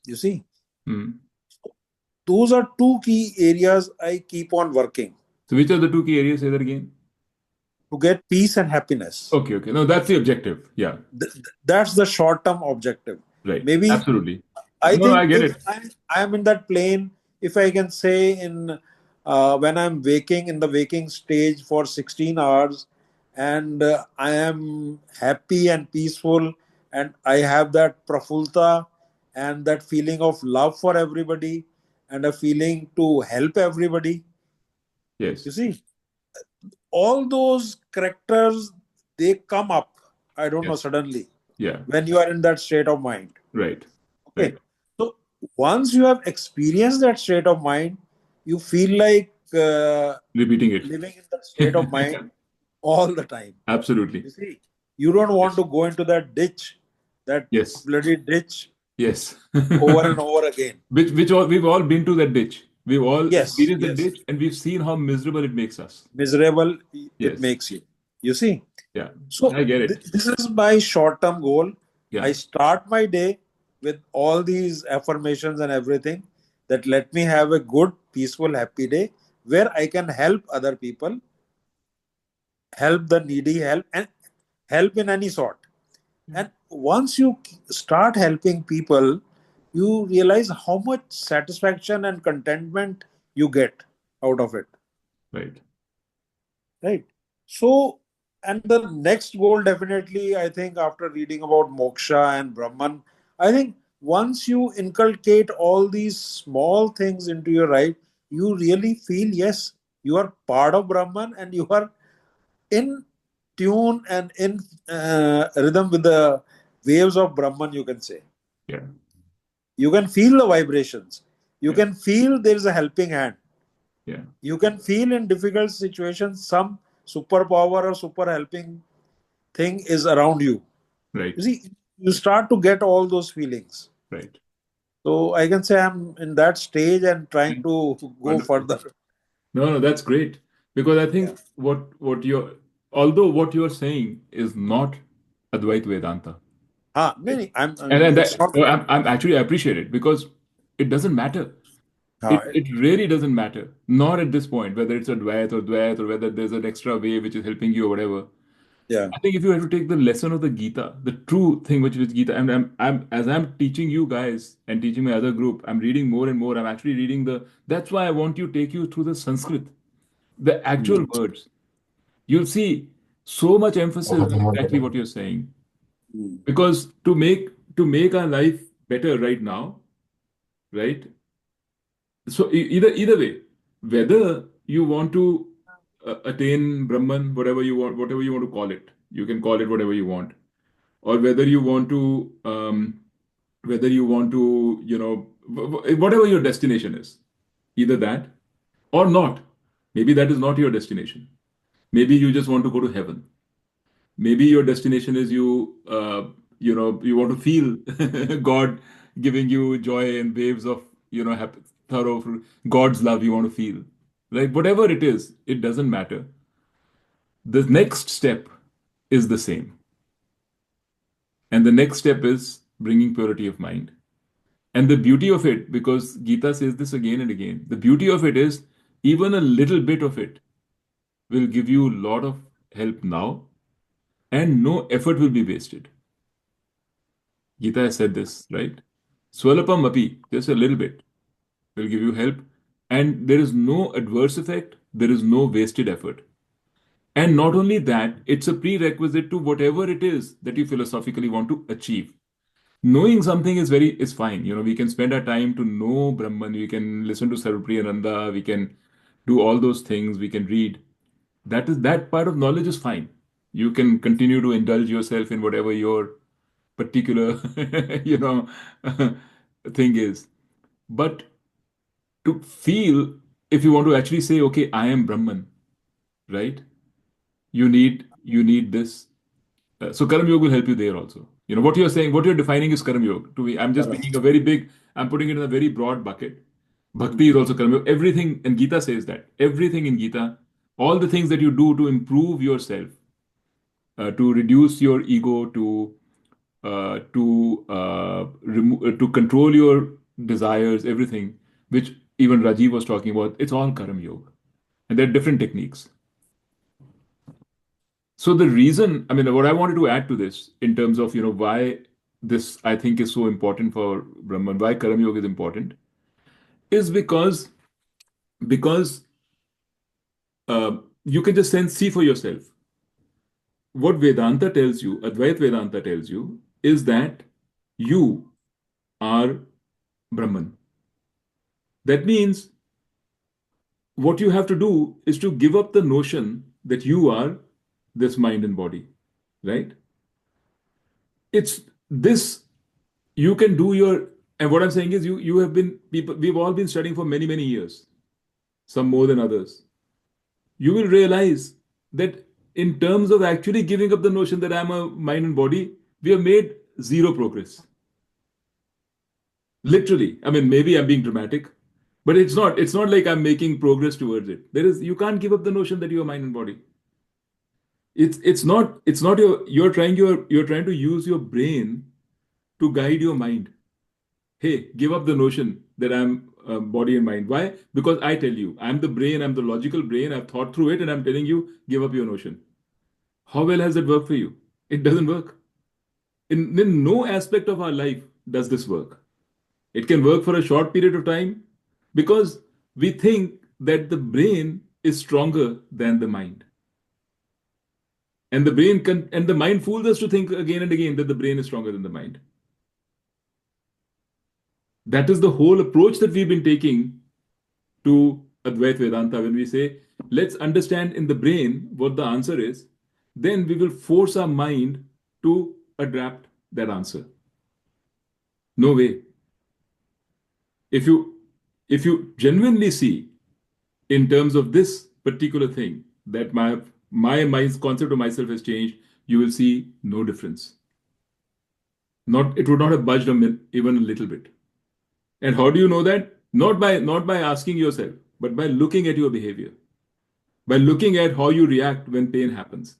you see, Hmm. those are two key areas I keep on working So which are the two key areas? Say that again. to get peace and happiness. Okay. No, that's the objective. Yeah. That's the short term objective. Right. Maybe Absolutely. I No, I think get if it. I am in that plane, if I can say in when I'm waking in the waking stage for 16 hours, and I am happy and peaceful, and I have that prafulta and that feeling of love for everybody, and a feeling to help everybody. Yes. You see, all those characters, they come up. I don't know, Yes. suddenly Yeah. when you are in that state of mind. Right. Okay. Right. So once you have experienced that state of mind, you feel like Repeating living in that state of it. mind all the time. Absolutely. You see, you don't want Yes. to go into that ditch, that Yes. bloody ditch Yes. over and over again. Which all we've all been to that ditch. We've all Yes, experienced that yes. ditch, and we've seen how miserable it makes us. Miserable it Yes. makes you. You see? Yeah. So I get it. this is my short-term goal. Yeah. I start my day with all these affirmations and everything that let me have a good, peaceful, happy day where I can help other people, help the needy, help and help in any sort. And once you start helping people, you realize how much satisfaction and contentment you get out of it. Right. Right. So, and the next goal, definitely, I think, after reading about moksha and Brahman, I think once you inculcate all these small things into your life, you really feel, yes, you are part of Brahman and you are in tune and in rhythm with the waves of Brahman, you can say. Yeah. You can feel the vibrations. You Yeah. can feel there is a helping hand. Yeah. You can feel in difficult situations some superpower or super helping thing is around you. Right. You see, you start to get all those feelings. Right. So I can say I'm in that stage and trying And to go wonderful. further. No, no, that's great. Because I Yeah. think what you're although what you're saying is not Advaita Vedanta. Ah, no, no, And then it's that not. no, I'm actually I appreciate it because it doesn't matter. Ah, It really doesn't matter. Not at this point, whether it's Advait or whether there's an extra way which is helping you or whatever. yeah. I think if you have to take the lesson of the Gita, the true thing which is Gita, and I'm as I'm teaching you guys and teaching my other group, I'm reading more and more. I'm actually reading the. That's why I want to take you through the Sanskrit, the actual Mm. words. You'll see so much emphasis on exactly what you're saying. Mm. Because to make our life better right now, right? So either way, whether you want to attain Brahman, whatever you want to call it, you can call it whatever you want, or whether you want to, whatever your destination is, either that or not. Maybe that is not your destination. Maybe you just want to go to heaven. Maybe your destination is you want to feel God giving you joy and waves of, happy, thorough God's love you want to feel. Like whatever it is, it doesn't matter. The next step is the same. And the next step is bringing purity of mind. And the beauty of it, because Gita says this again and again, the beauty of it is even a little bit of it will give you a lot of help now, and no effort will be wasted. Gita has said this, right? Swalapam api, just a little bit, will give you help. And there is no adverse effect, there is no wasted effort. And not only that, it's a prerequisite to whatever it is that you philosophically want to achieve. Knowing something is fine. We can spend our time to know Brahman, we can listen to Sarvapriyananda, we can do all those things, we can read. That part of knowledge is fine. You can continue to indulge yourself in whatever your particular, you know, thing is. But to feel, if you want to actually say, okay, I am Brahman, right? You need this. So Karma Yoga will help you there also. What you're saying, what you're defining is Karma Yoga. I'm just Correct. making a very big, I'm putting it in a very broad bucket. Bhakti is also Karma Yoga. Everything, and Gita says that. Everything in Gita, all the things that you do to improve yourself, to reduce your ego, to control your desires, everything, which even Rajiv was talking about, it's all Karma Yoga. And there are different techniques. So the reason, I mean, what I wanted to add to this in terms of, why this I think is so important for Brahman, why Karma Yoga is important, is because you can just see for yourself. What Vedanta tells you, Advaita Vedanta tells you, is that you are Brahman. That means what you have to do is to give up the notion that you are this mind and body, right? It's this you can do your, and what I'm saying is you have been people, we've all been studying for many years, some more than others. You will realize that in terms of actually giving up the notion that I'm a mind and body, we have made zero progress. Literally. I mean, maybe I'm being dramatic, but it's not like I'm making progress towards it. You can't give up the notion that you're mind and body. It's not you're trying to use your brain to guide your mind. Hey, give up the notion that I'm body and mind. Why? Because I tell you, I'm the brain, I'm the logical brain, I've thought through it, and I'm telling you, give up your notion. How well has that worked for you? It doesn't work. In no aspect of our life does this work. It can work for a short period of time because we think that the brain is stronger than the mind. And the mind fools us to think again and again that the brain is stronger than the mind. That is the whole approach that we've been taking to Advaita Vedanta. When we say, let's understand in the brain what the answer is, then we will force our mind to adapt that answer. No way. If you genuinely see in terms of this particular thing that my mind's concept of myself has changed, you will see no difference. It would not have budged even a little bit. And how do you know that? Not by asking yourself, but by looking at your behavior, by looking at how you react when pain happens,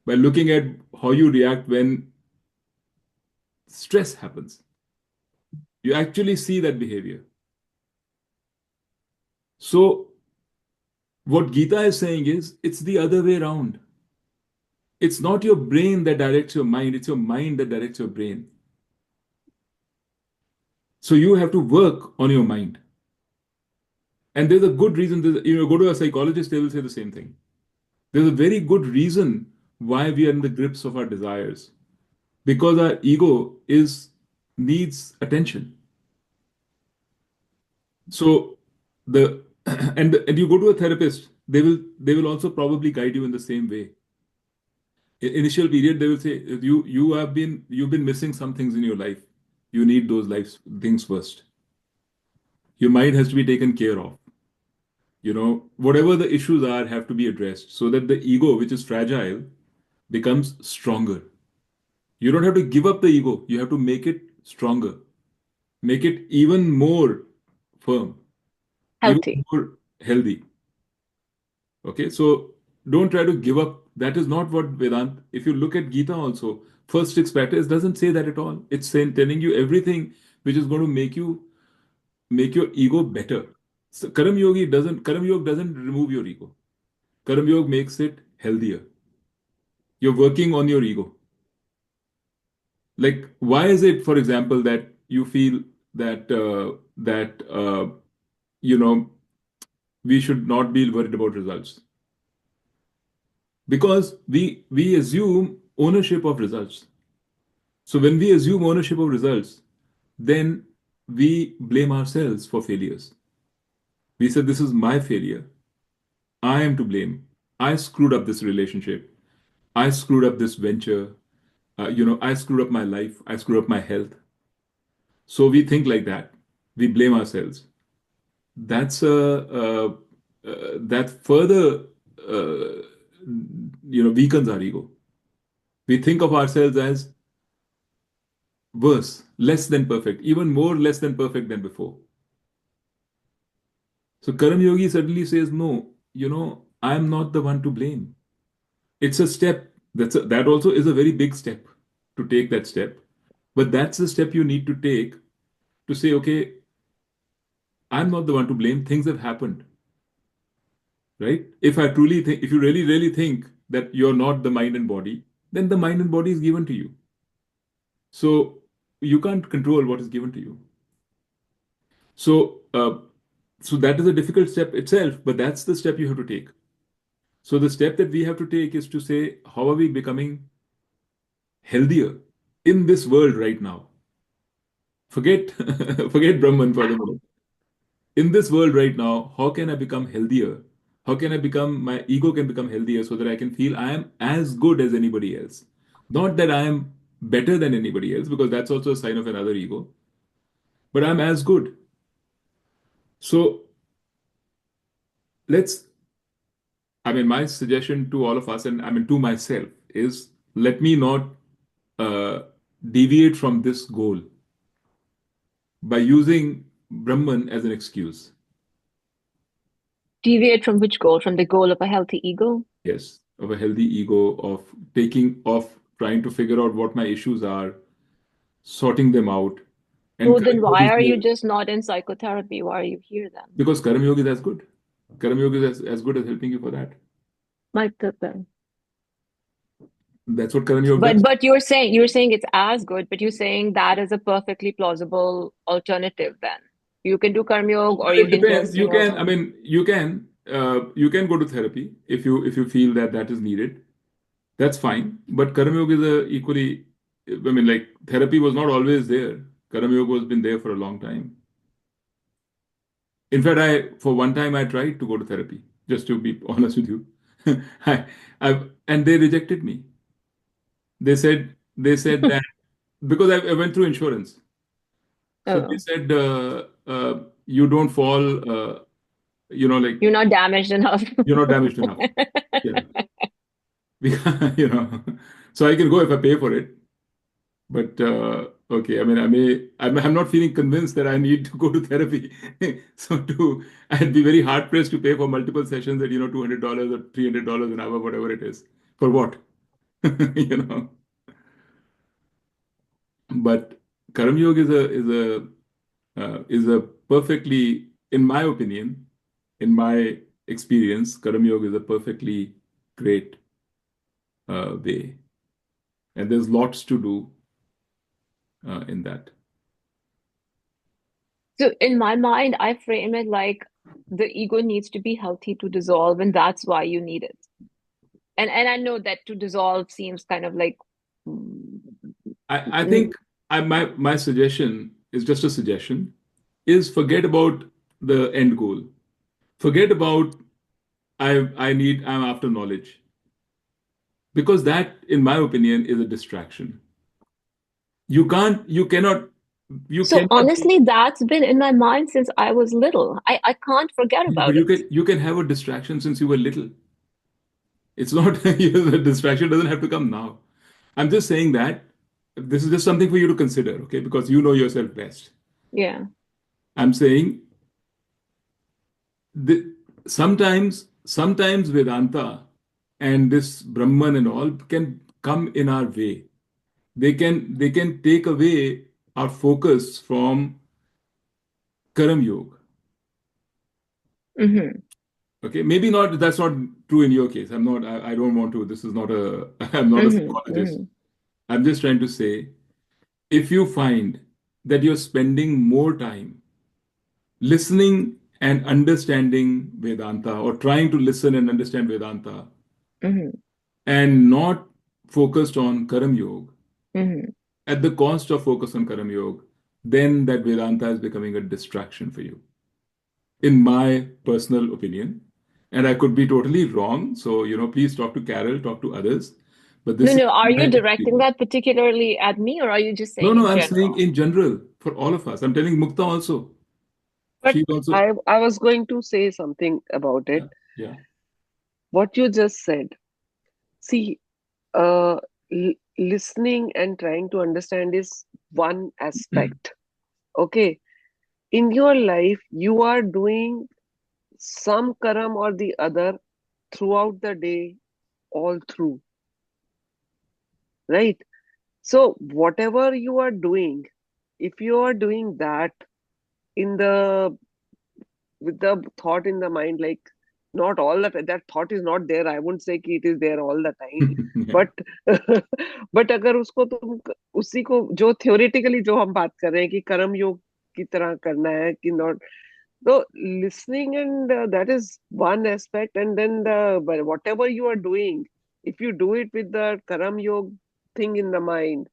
by looking at how you react when stress happens. You actually see that behavior. So what Gita is saying is, it's the other way around. It's not your brain that directs your mind, it's your mind that directs your brain. So you have to work on your mind. And there's a good reason, go to a psychologist, they will say the same thing. There's a very good reason why we are in the grips of our desires. Because our ego needs attention. So and you go to a therapist, they will also probably guide you in the same way. Initial period, they will say you've been missing some things in your life. You need those things first. Your mind has to be taken care of. Whatever the issues are have to be addressed so that the ego, which is fragile, becomes stronger. You don't have to give up the ego. You have to make it stronger. Make it even more firm. Healthy. Even more healthy. Okay, so don't try to give up. That is not what Vedanta. If you look at Gita also, first six practice doesn't say that at all. It's telling you everything which is going to make your ego better. So Karma Yoga doesn't remove your ego. Karma Yoga makes it healthier. You're working on your ego. Like, why is it, for example, that you feel that we should not be worried about results? Because we assume ownership of results. So when we assume ownership of results, then we blame ourselves for failures. We said, this is my failure. I am to blame. I screwed up this relationship. I screwed up this venture. I screwed up my life. I screwed up my health. So we think like that. We blame ourselves. That further weakens our ego. We think of ourselves as worse, less than perfect, even more less than perfect than before. So Karma Yogi suddenly says, no, I am not the one to blame. It's a step. That also is a very big step to take that step. But that's the step you need to take to say, okay, I'm not the one to blame. Things have happened. Right? If you really, really think that you're not the mind and body, then the mind and body is given to you. So you can't control what is given to you. So, so that is a difficult step itself, but that's the step you have to take. So the step that we have to take is to say, how are we becoming healthier in this world right now? Forget, forget Brahman for the moment. In this world right now, how can I become healthier? How can I become, my ego can become healthier so that I can feel I am as good as anybody else? Not that I am better than anybody else, because that's also a sign of another ego, but I'm as good. So let's, I mean, my suggestion to all of us, and I mean to myself, is let me not uh, deviate from this goal by using Brahman as an excuse. Deviate from which goal? From the goal of a healthy ego? Yes, of a healthy ego, of taking, of trying to figure out what my issues are, sorting them out. And So Karma then Yoga why is are you there just not in psychotherapy? Why are you here then? because Karma Yoga is as good. Karma Yoga is as good as helping you for that. My goodness. That's what Karma Yoga does. But you're saying it's as good, but you're saying that is a perfectly plausible alternative then. You can do karma yoga or Well, you it can depends. just, You can, I mean, you can go to therapy if you feel that that is needed. That's fine. But Karma Yoga is a equally, I mean, like therapy was not always there. Karma Yoga has been there for a long time. In fact, for one time I tried to go to therapy, just to be honest with you. And they rejected me. They said that because I went through insurance. So they oh, said you don't fall, like you're not damaged enough. you're not damaged enough. Yeah, you know. So I can go if I pay for it. But okay, I mean, I'm not feeling convinced that I need to go to therapy. So I'd be very hard pressed to pay for multiple sessions at, $200 or $300 an hour, whatever it is. For what? You know. But Karma Yoga is a perfectly, in my opinion, in my experience, Karma Yoga is a perfectly great way, and there's lots to do in that. So in my mind, I frame it like the ego needs to be healthy to dissolve, and that's why you need it. And I know that to dissolve seems kind of like mm, I think my suggestion is just a suggestion, is forget about the end goal. Forget about I'm after knowledge. Because that, in my opinion, is a distraction. You cannot, you so cannot be, honestly, that's been in my mind since I was little. I can't forget but about you it. can have a distraction since you were little. It's not, the distraction doesn't have to come now. I'm just saying that this is just something for you to consider, okay? Because you know yourself best. Yeah. I'm saying the, sometimes Vedanta and this Brahman and all can come in our way. They can take away our focus from Karam Yoga. Hmm. Okay, maybe not. That's not true in your case. I'm not. I don't want to. This is not a. I'm not a Hmm. psychologist. Hmm. I'm just trying to say, if you find that you're spending more time listening and understanding Vedanta, or trying to listen and understand Vedanta, Hmm. and not focused on Karam Yoga, Hmm. at the cost of focus on Karam Yoga, then that Vedanta is becoming a distraction for you, in my personal opinion. And I could be totally wrong. So, please talk to Carol, talk to others. But No, this is no. Are my you directing experience. that particularly at me, or are you just No, saying no, in I'm saying general? in general for all of us. I'm telling Mukta also. But She's also, I was going to say something about it. yeah, yeah. What you just said. See, uh, listening and trying to understand is one aspect. Okay. In your life, you are doing some karam or the other throughout the day, all through, right? So, whatever you are doing, if you are doing that in the with the thought in the mind, like not all that thought is not there. I won't say कि it is there all the time, Yeah. but but अगर उसको तुम उसी को जो theoretically जो हम बात कर रहे हैं कि कर्म योग की तरह करना है कि not, so listening and that is one aspect, and then but whatever you are doing, if you do it with the karam yog thing in the mind,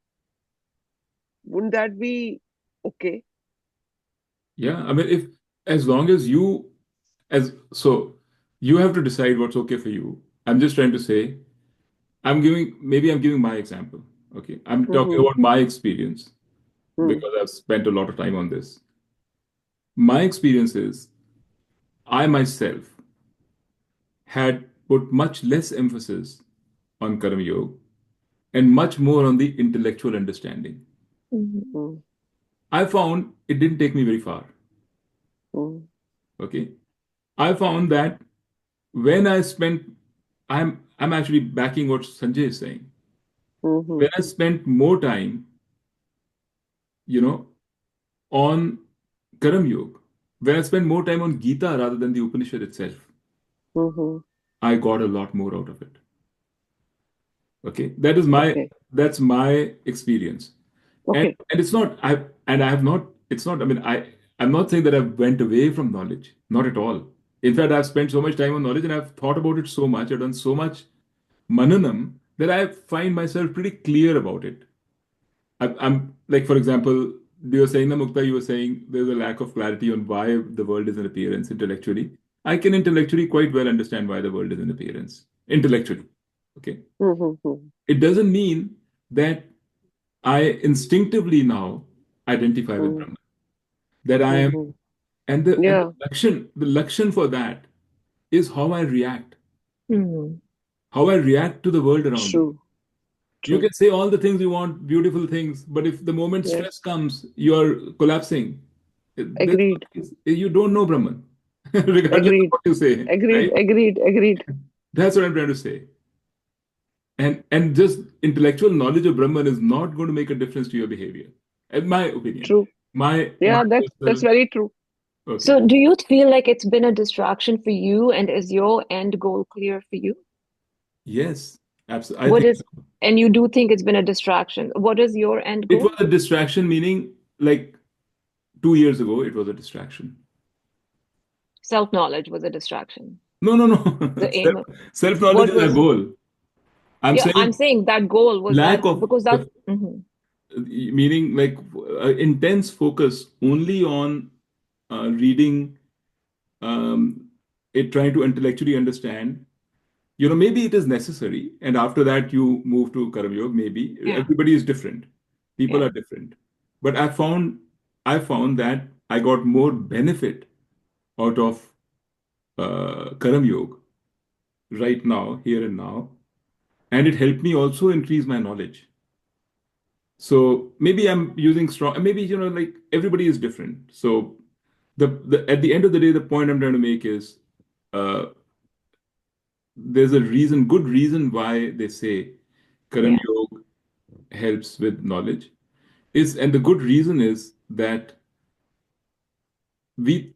wouldn't that be okay? Yeah, I mean, if as long as you as so you have to decide what's okay for you. I'm just trying to say, maybe I'm giving my example. Okay, I'm talking Mm-hmm. about my experience Mm-hmm. because I've spent a lot of time on this. My experience is I myself had put much less emphasis on Karma Yoga and much more on the intellectual understanding. Mm-hmm. I found it didn't take me very far. Mm-hmm. Okay. I found that when I spent, I'm actually backing what Sanjay is saying. Mm-hmm. When I spent more time, you know, on Karam Yoga, when I spent more time on Gita rather than the Upanishad itself, Mm-hmm. I got a lot more out of it. Okay, that's my experience, and Okay. it's not I have not it's not I mean I'm not saying that I've went away from knowledge, not at all. In fact, I've spent so much time on knowledge and I've thought about it so much, I've done so much mananam that I find myself pretty clear about it. I'm like, for example, you were saying, Mukta, you were saying there's a lack of clarity on why the world is an appearance intellectually. I can intellectually quite well understand why the world is an appearance intellectually. Okay. Mm-hmm. It doesn't mean that I instinctively now identify with Mm-hmm. Brahman. That I am, Mm-hmm. and Yeah, the lakshan for that is how I react, Mm. how I react to the world around me. true, You true. can say all the things you want, beautiful things, but if the moment stress Yes, comes, you're collapsing. agreed, You don't know Brahman, regardless of agreed, what you say, agreed, right? agreed, agreed. That's what I'm trying to say. And just intellectual knowledge of Brahman is not going to make a difference to your behavior, in my opinion. True. My Yeah, that's personal very true. okay. So do you feel like it's been a distraction for you, and is your end goal clear for you? Yes, absolutely. I What think is, so. and you do think it's been a distraction. What is your end It was goal? a distraction, meaning like 2 years ago, it was a distraction. Self-knowledge was a distraction. No, no, no. The Self, aim of self-knowledge what is a was, goal. I'm yeah, I'm saying saying that goal was that lack of because that, the mhm. meaning like intense focus only on reading um, it, trying to intellectually understand. Maybe it is necessary, and after that you move to Karma Yoga. Maybe Yeah, everybody is different. People yeah, are different. But I found that I got more benefit out of Karma Yoga right now, here and now, and it helped me also increase my knowledge. So maybe I'm using strong. Maybe like everybody is different. So the at the end of the day, the point I'm trying to make is uh, there's a reason, good reason why they say Karam yeah, Yoga helps with knowledge and the good reason is that we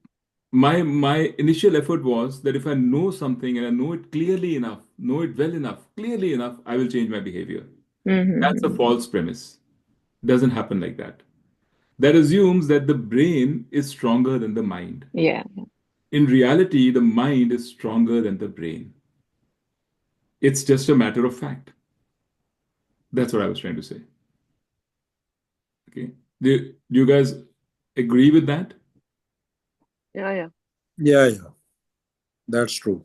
my initial effort was that if I know something and I know it clearly enough, know it well enough, clearly enough, I will change my behavior. That's a mm-hmm. false premise. Doesn't happen like that. That assumes that the brain is stronger than the mind. Yeah. In reality, the mind is stronger than the brain. It's just a matter of fact. That's what I was trying to say. Okay. Do you guys agree with that? Yeah, yeah. Yeah, that's true.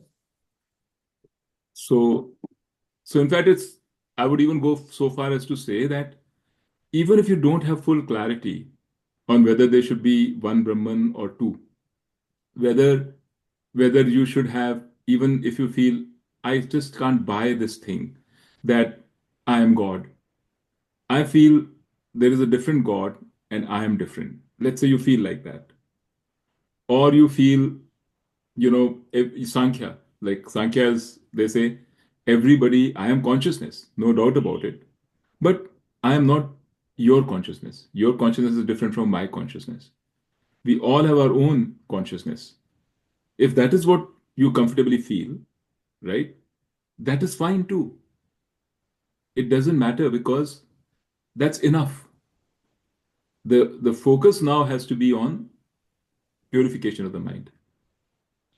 So, in fact, I would even go so far as to say that even if you don't have full clarity on whether there should be one Brahman or two, whether you should have, even if you feel I just can't buy this thing that I am God. I feel there is a different God and I am different. Let's say you feel like that. Or you feel, Sankhya, like Sankhya is, they say, everybody, I am consciousness, no doubt about it. But I am not your consciousness. Your consciousness is different from my consciousness. We all have our own consciousness. If that is what you comfortably feel, right? That is fine too. It doesn't matter because that's enough. The focus now has to be on purification of the mind.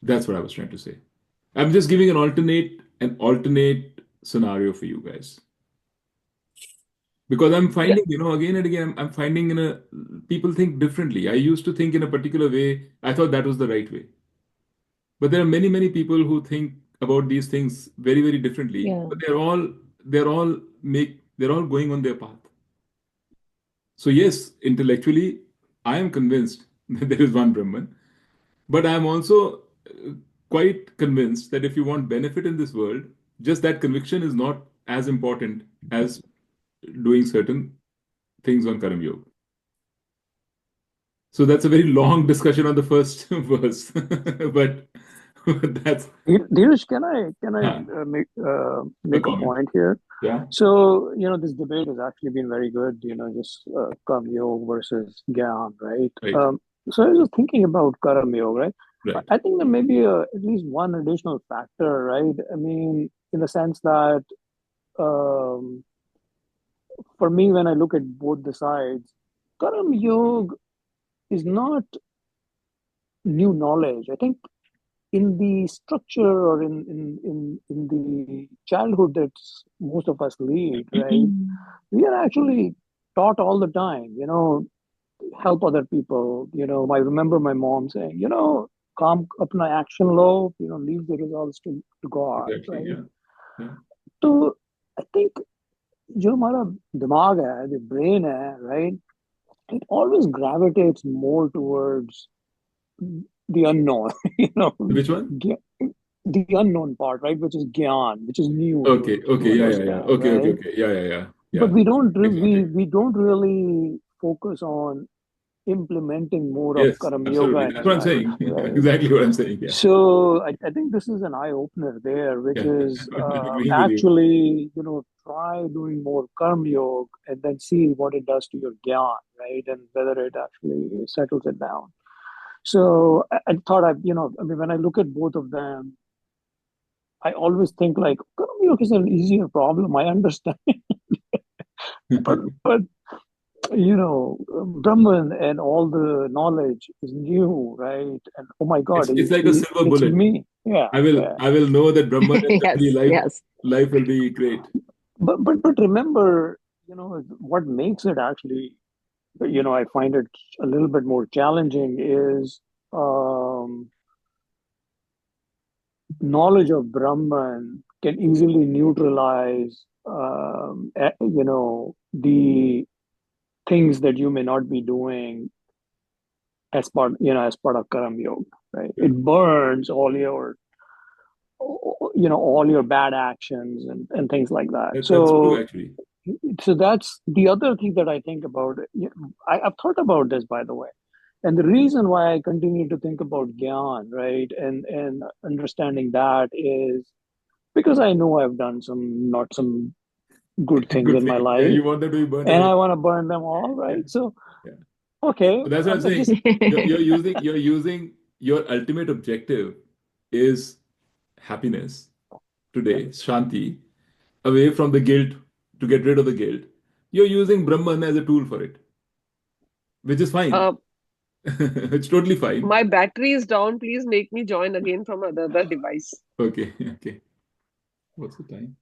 That's what I was trying to say. I'm just giving an alternate scenario for you guys. Because I'm Yeah. finding, again and again, I'm finding people think differently. I used to think in a particular way. I thought that was the right way. But there are many, many people who think about these things very, very differently. Yeah. But they're all going on their path. So yes, intellectually, I am convinced that there is one Brahman. But I'm also quite convinced that if you want benefit in this world, just that conviction is not as important as doing certain things on Karam Yoga. So that's a very long discussion on the first verse, but that's Dheeraj, can I make a make a comment. point here? Yeah, So, this debate has actually been very good, just Karma Yoga versus Gyan, right? right, So I was just thinking about Karma Yoga, right? right. I think there may be at least one additional factor, right? I mean, in the sense that um, for me, when I look at both the sides, Karma Yoga is not new knowledge. I think in the structure or in the childhood that most of us lead, right? We are actually taught all the time, help other people. I remember my mom saying, काम अपना action low, leave the results to God, Exactly. right? Yeah, yeah. So I think जो हमारा दिमाग है, the brain है, right? It always gravitates more towards the unknown, Which one? the unknown part, right? Which is gyan, which is new Okay, to okay, yeah, yeah, yeah. understand, Okay, okay, right? okay. Yeah, yeah, yeah. But Yeah. we don't Exotic. we don't really focus on implementing more of Yes, Karam Yoga absolutely. in That's our what I'm life, saying. right? Exactly what I'm saying. Yeah. So I think this is an eye opener there, which Yeah. is I'm agreeing with you. actually, try doing more Karma Yoga and then see what it does to your Gyan, right? And whether it actually settles it down. So I thought I mean, when I look at both of them, I always think like Karma Yoga is an easier problem. I understand, but Brahman and all the knowledge is new, right? And oh my God, It's like a silver it's bullet. me. Yeah, I will yeah. I will know that Brahman and suddenly Yes, yes. life will be great. But remember, what makes it actually, I find it a little bit more challenging is knowledge of Brahman can easily neutralize, the things that you may not be doing as part of Karam Yoga, right? Yeah. It burns all your bad actions and things like that. That's true So actually. that's the other thing that I think about. I've thought about this, by the way. And the reason why I continue to think about Gyan, right, and understanding that is because I know I've done not some good things Good in my thing. Yeah, life, you want them to be burned and away. I want to burn them all, Yeah, right? So, yeah. okay, So that's what I'm I'm just saying. You're using your ultimate objective is happiness yeah. today, Shanti, away from the guilt to get rid of the guilt. You're using Brahman as a tool for it, which is fine. Uh, It's totally fine. my battery is down. Please make me join again from another device. Okay, okay. What's the time?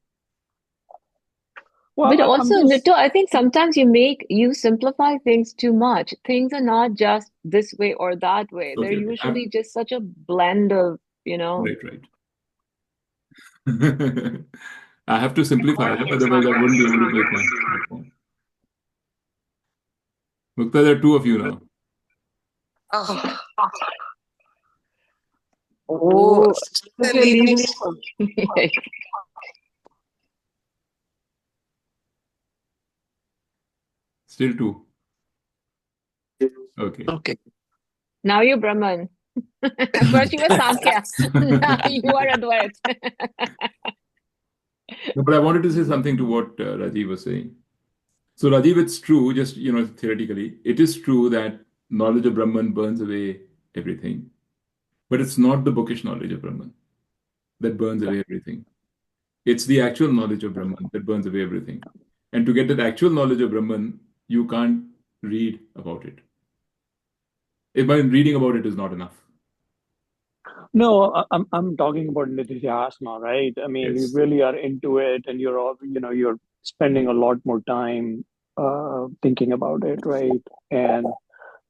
Well, But I'm also, just Nitto, I think sometimes you simplify things too much. Things are not just this way or that way. They're Okay, okay. usually just such a blend of, Right, right. I have to simplify, otherwise I wouldn't be able to make my point. Mukta, there are two of you now. Ah, oh, Oh, if you're leaving. Still two. Okay. Okay. now you're Brahman. First you were Sankhya. Now you are Advait. No, but I wanted to say something to what Rajiv was saying. So, Rajiv, it's true, just theoretically, it is true that knowledge of Brahman burns away everything, but it's not the bookish knowledge of Brahman. that burns away everything. It's the actual knowledge of Brahman that burns away everything. And to get that actual knowledge of Brahman, you can't read about it. If by reading about it is not enough. No, I'm talking about nididhyasana, right? I mean, you Yes. really are into it, and you're spending a lot more time thinking about it, right? And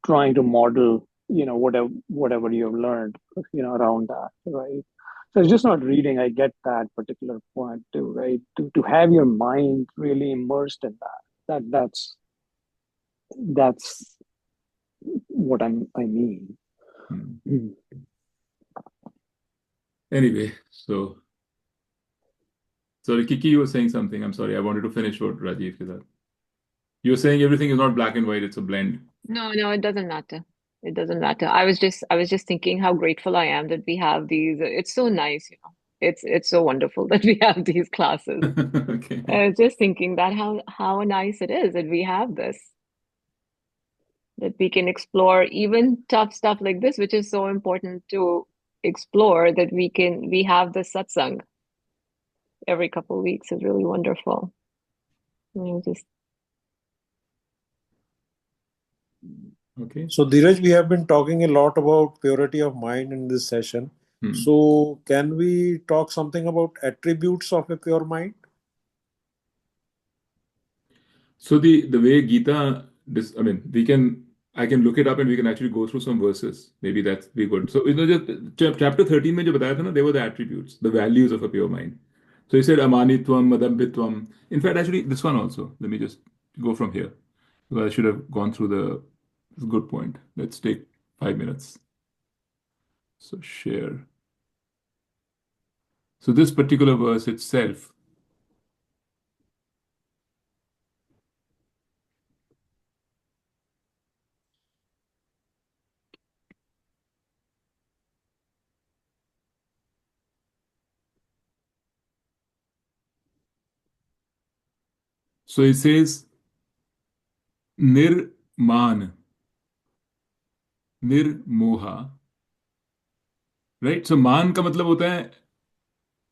trying to model, whatever you've learned, around that, right? So it's just not reading. I get that particular point too, right? To have your mind really immersed in that. That's what I mean. Hmm. Anyway, so sorry, Kiki, you were saying something. I'm sorry. I wanted to finish what Rajiv said. You were saying everything is not black and white, it's a blend. No, no, it doesn't matter. It doesn't matter. I was just thinking how grateful I am that we have these. It's so nice, you know. It's so wonderful that we have these classes. Okay. I was just thinking that how nice it is that we have this, that we can explore even tough stuff like this, which is so important to explore, that we have this satsang every couple of weeks is really wonderful. Just Okay. So, Dheeraj, we have been talking a lot about purity of mind in this session. Hmm. So, can we talk something about attributes of a pure mind? So the way Gita, I can look it up and we can actually go through some verses. Maybe that's be good. So just chapter 13 में जो बताया था ना, they were the attributes, the values of a pure mind. So he said amanitvam, madambitvam. In fact, actually this one also. Let me just go from here. Well, I should have gone through the. It's a good point. Let's take 5 minutes. So share. So this particular verse itself. So it says nirman, nirmoha. Right? So man का मतलब होता है,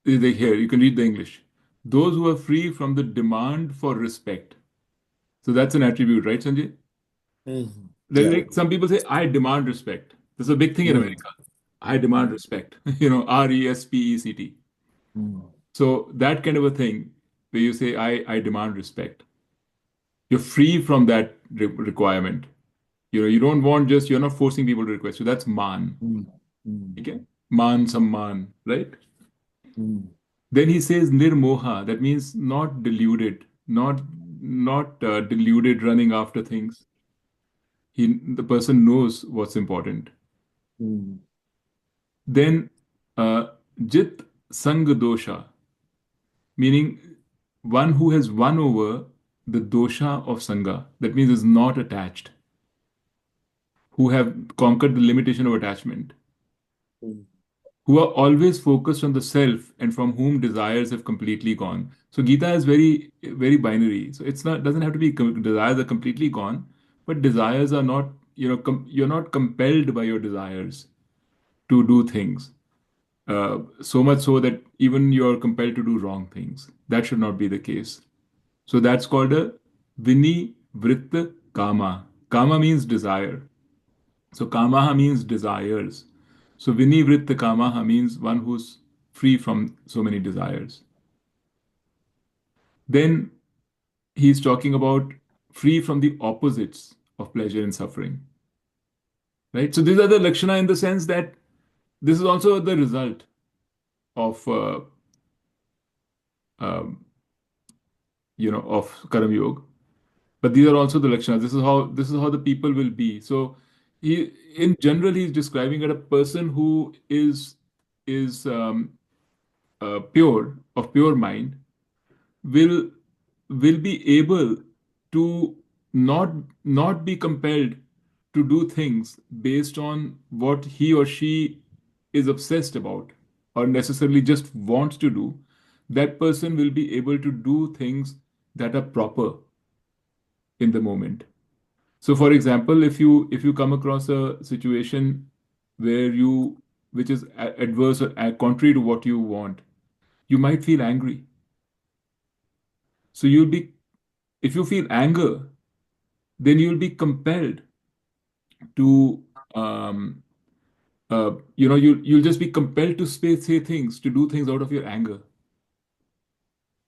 here, you can read the English. Those who are free from the demand for respect. So that's an attribute, right, Sanjay? Yeah. Like some people say, I demand respect. This is a big thing in Mm. America. I demand respect. RESPECT. So that kind of a thing where you say, I demand respect. You're free from that requirement. You don't want you're not forcing people to request. So that's man. Okay? Man, samman, right? Then he says nirmoha. That means not deluded, not deluded, running after things. The person knows what's important. Then jit sang dosha, meaning one who has won over the dosha of sangha. That means is not attached, who have conquered the limitation of attachment, who are always focused on the self and from whom desires have completely gone. So Gita is very, very binary. So it's not doesn't have to be desires are completely gone, but desires are not, you're not compelled by your desires to do things. So much so that even you're compelled to do wrong things. That should not be the case. So that's called a Vini Vritta Kama. Kama means desire. So Kamaha means desires. So Vinivritta Kamaha means one who's free from so many desires. Then he's talking about free from the opposites of pleasure and suffering. Right? So these are the Lakshana in the sense that this is also the result of um, of Karam Yoga. But these are also the Lakshanas. This is how the people will be. So he in general he's describing it a person who is pure, of pure mind, will be able to not be compelled to do things based on what he or she is obsessed about or necessarily just wants to do. That person will be able to do things that are proper in the moment. So for example, if you come across a situation where which is adverse or contrary to what you want, you might feel angry. So if you feel anger, then you'll be compelled to, um, you'll just be compelled to say things, to do things out of your anger.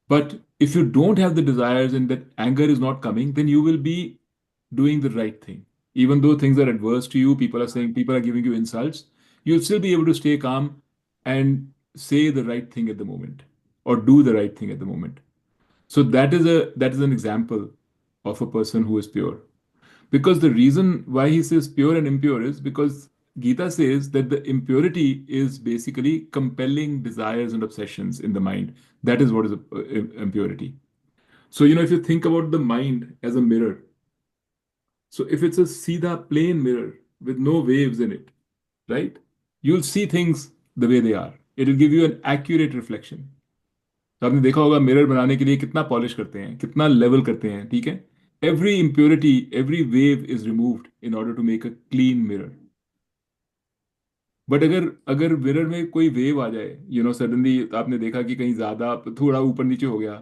But if you don't have the desires and that anger is not coming, then you will be doing the right thing. Even though things are adverse to you, people are giving you insults, you'll still be able to stay calm and say the right thing at the moment or do the right thing at the moment. So that is an example of a person who is pure. Because the reason why he says pure and impure is because Gita says that the impurity is basically compelling desires and obsessions in the mind. That is what is impurity. So, if you think about the mind as a mirror, so if it's a Sida plain mirror with no waves in it, right? You'll see things the way they are. It'll give you an accurate reflection. तो आपने देखा होगा mirror बनाने के लिए कितना polish करते हैं, कितना लेवल करते हैं, ठीक है? Every impurity, every wave is removed in order to make a clean mirror. But अगर अगर मिरर में कोई वेव आ जाए, सडनली आपने देखा कि कहीं ज्यादा थोड़ा ऊपर नीचे हो गया,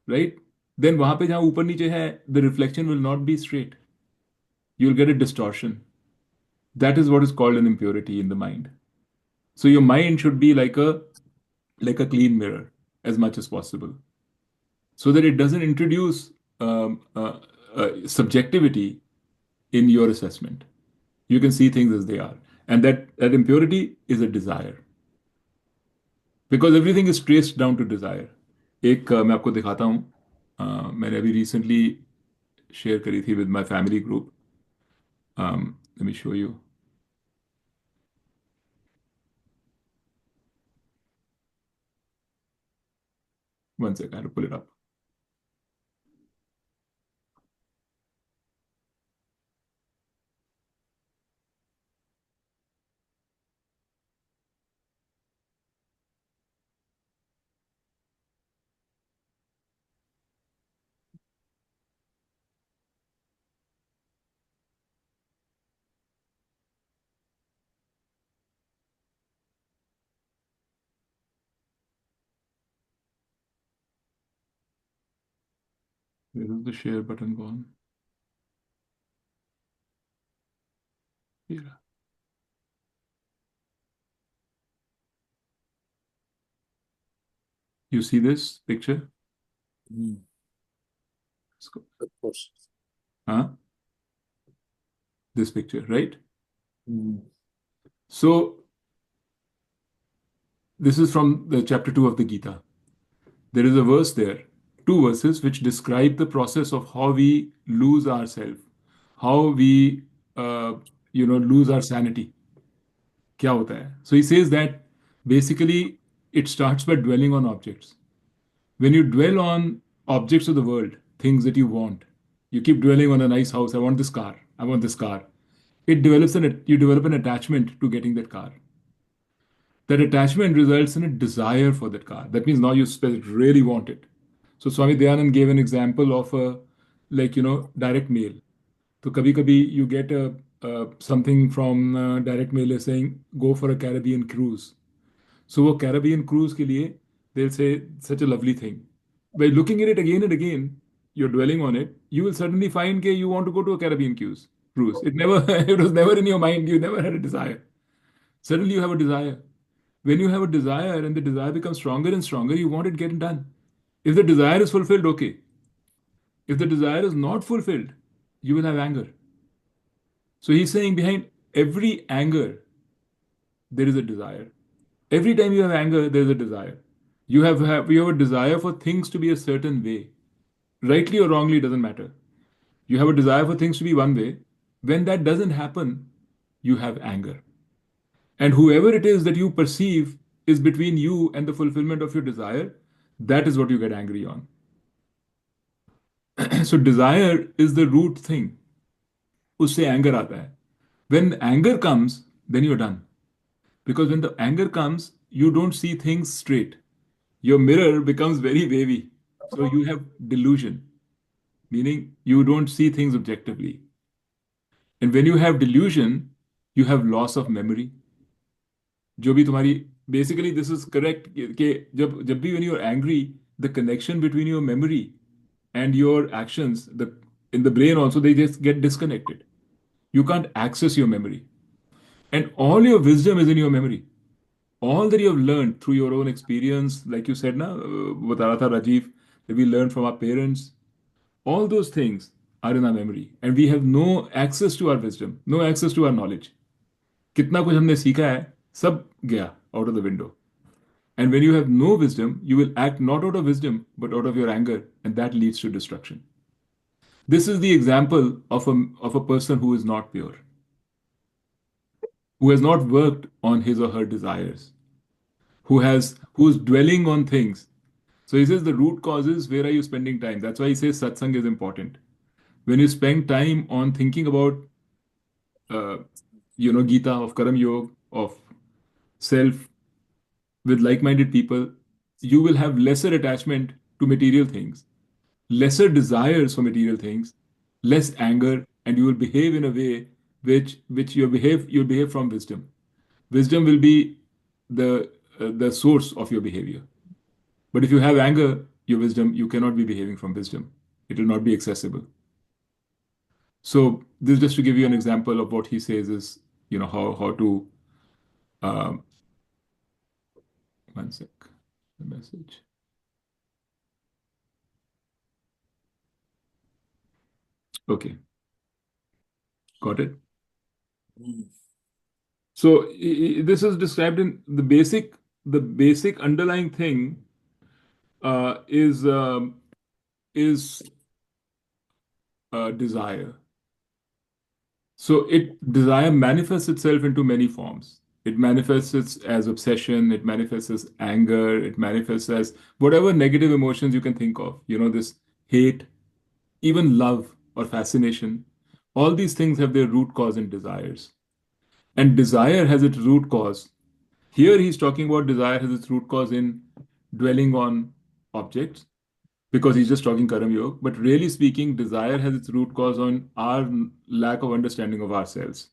राइट? देन वहां पे जहां ऊपर नीचे है, the reflection will not be straight. You will get a distortion. That is what is called an impurity in the mind. So your mind should be like a clean mirror as much as possible, so that it doesn't introduce subjectivity in your assessment. You can see things as they are, and that impurity is a desire, because everything is traced down to desire. एक मैं आपको दिखाता हूँ. मैंने अभी recently share करी थी with my family group. Let me show you. One second, I have to pull it up. Where is the share button gone? Here. You see this picture? Let's go. Of course. Huh? This picture, right? So this is from the chapter 2 of the Gita. There is a verse there, two verses, which describe the process of how we lose ourselves, how we, lose our sanity. क्या होता है? So he says that basically it starts by dwelling on objects. When you dwell on objects of the world, things that you want, you keep dwelling on a nice house. I want this car. I want this car. You develop an attachment to getting that car. That attachment results in a desire for that car. That means now you really want it. So Swami Dayanand gave an example of direct mail. So kabhi you get something from direct mail is saying go for a Caribbean cruise. So वो Caribbean cruise के लिए they'll say such a lovely thing. By looking at it again and again, you're dwelling on it, you will suddenly find that you want to go to a Caribbean cruise. It was never in your mind. You never had a desire. Suddenly you have a desire. When you have a desire and the desire becomes stronger and stronger, you want it getting done. If the desire is fulfilled, okay. If the desire is not fulfilled, you will have anger. So he's saying behind every anger, there is a desire. Every time you have anger, there is a desire. You have a desire for things to be a certain way. Rightly or wrongly, doesn't matter. You have a desire for things to be one way. When that doesn't happen, you have anger. And whoever it is that you perceive is between you and the fulfillment of your desire, that is what you get angry on. So desire is the root thing. उससे anger आता है. When anger comes, then you're done. Because when the anger comes, you don't see things straight. Your mirror becomes very wavy. So you have delusion, meaning you don't see things objectively. And when you have delusion, you have loss of memory. जो भी तुम्हारी, basically this is correct कि जब भी when you're angry, the connection between your memory and your actions, in the brain also, they just get disconnected. You can't access your memory, and all your wisdom is in your memory. All that you have learned through your own experience, like you said, na, बता रहा था Rajiv, that we learned from our parents. All those things are in our memory, and we have no access to our wisdom, no access to our knowledge. कितना कुछ हमने सीखा है, सब गया out of the window. And when you have no wisdom, you will act not out of wisdom, but out of your anger, and that leads to destruction. This is the example of a person who is not pure, who has not worked on his or her desires, who's dwelling on things. So he says the root cause is where are you spending time? That's why he says satsang is important. When you spend time on thinking about uh, Gita, of Karam Yoga, of self, with like-minded people, you will have lesser attachment to material things, lesser desires for material things, less anger, and you will behave in a way which you'll behave from wisdom. Wisdom will be the source of your behavior. But if you have anger, your wisdom, you cannot be behaving from wisdom. It will not be accessible. So this is just to give you an example of what he says is, how to. Um, one sec, the message. Okay, got it. So this is described in the basic underlying thing is desire. So desire manifests itself into many forms. It manifests as obsession. It manifests as anger. It manifests as whatever negative emotions you can think of. This hate, even love or fascination. All these things have their root cause in desires. And desire has its root cause. Here he's talking about desire has its root cause in dwelling on objects, because he's just talking Karam Yoga. But really speaking, desire has its root cause on our lack of understanding of ourselves.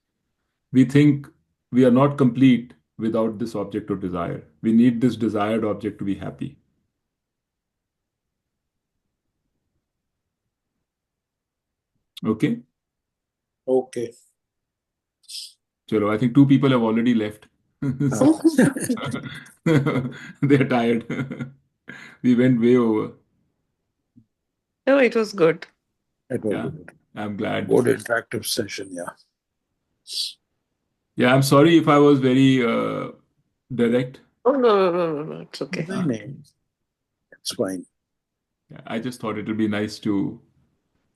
We think we are not complete without this object of desire. We need this desired object to be happy. Okay? Okay. Chalo, I think 2 people have already left. They're tired. We went way over. No, it was good. It was Yeah, good. I'm glad. Good interactive session, yeah. Yeah, I'm sorry if I was very direct. Oh, no, it's okay. No, it's fine. Yeah, I just thought it would be nice to,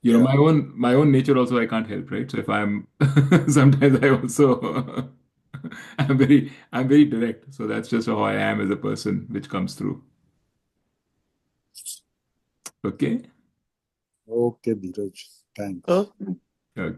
Yeah. my own nature also I can't help, right? So if I'm sometimes I also I'm very direct. So that's just how I am as a person, which comes through. Okay. Okay, Dheeraj. Thanks. Oh.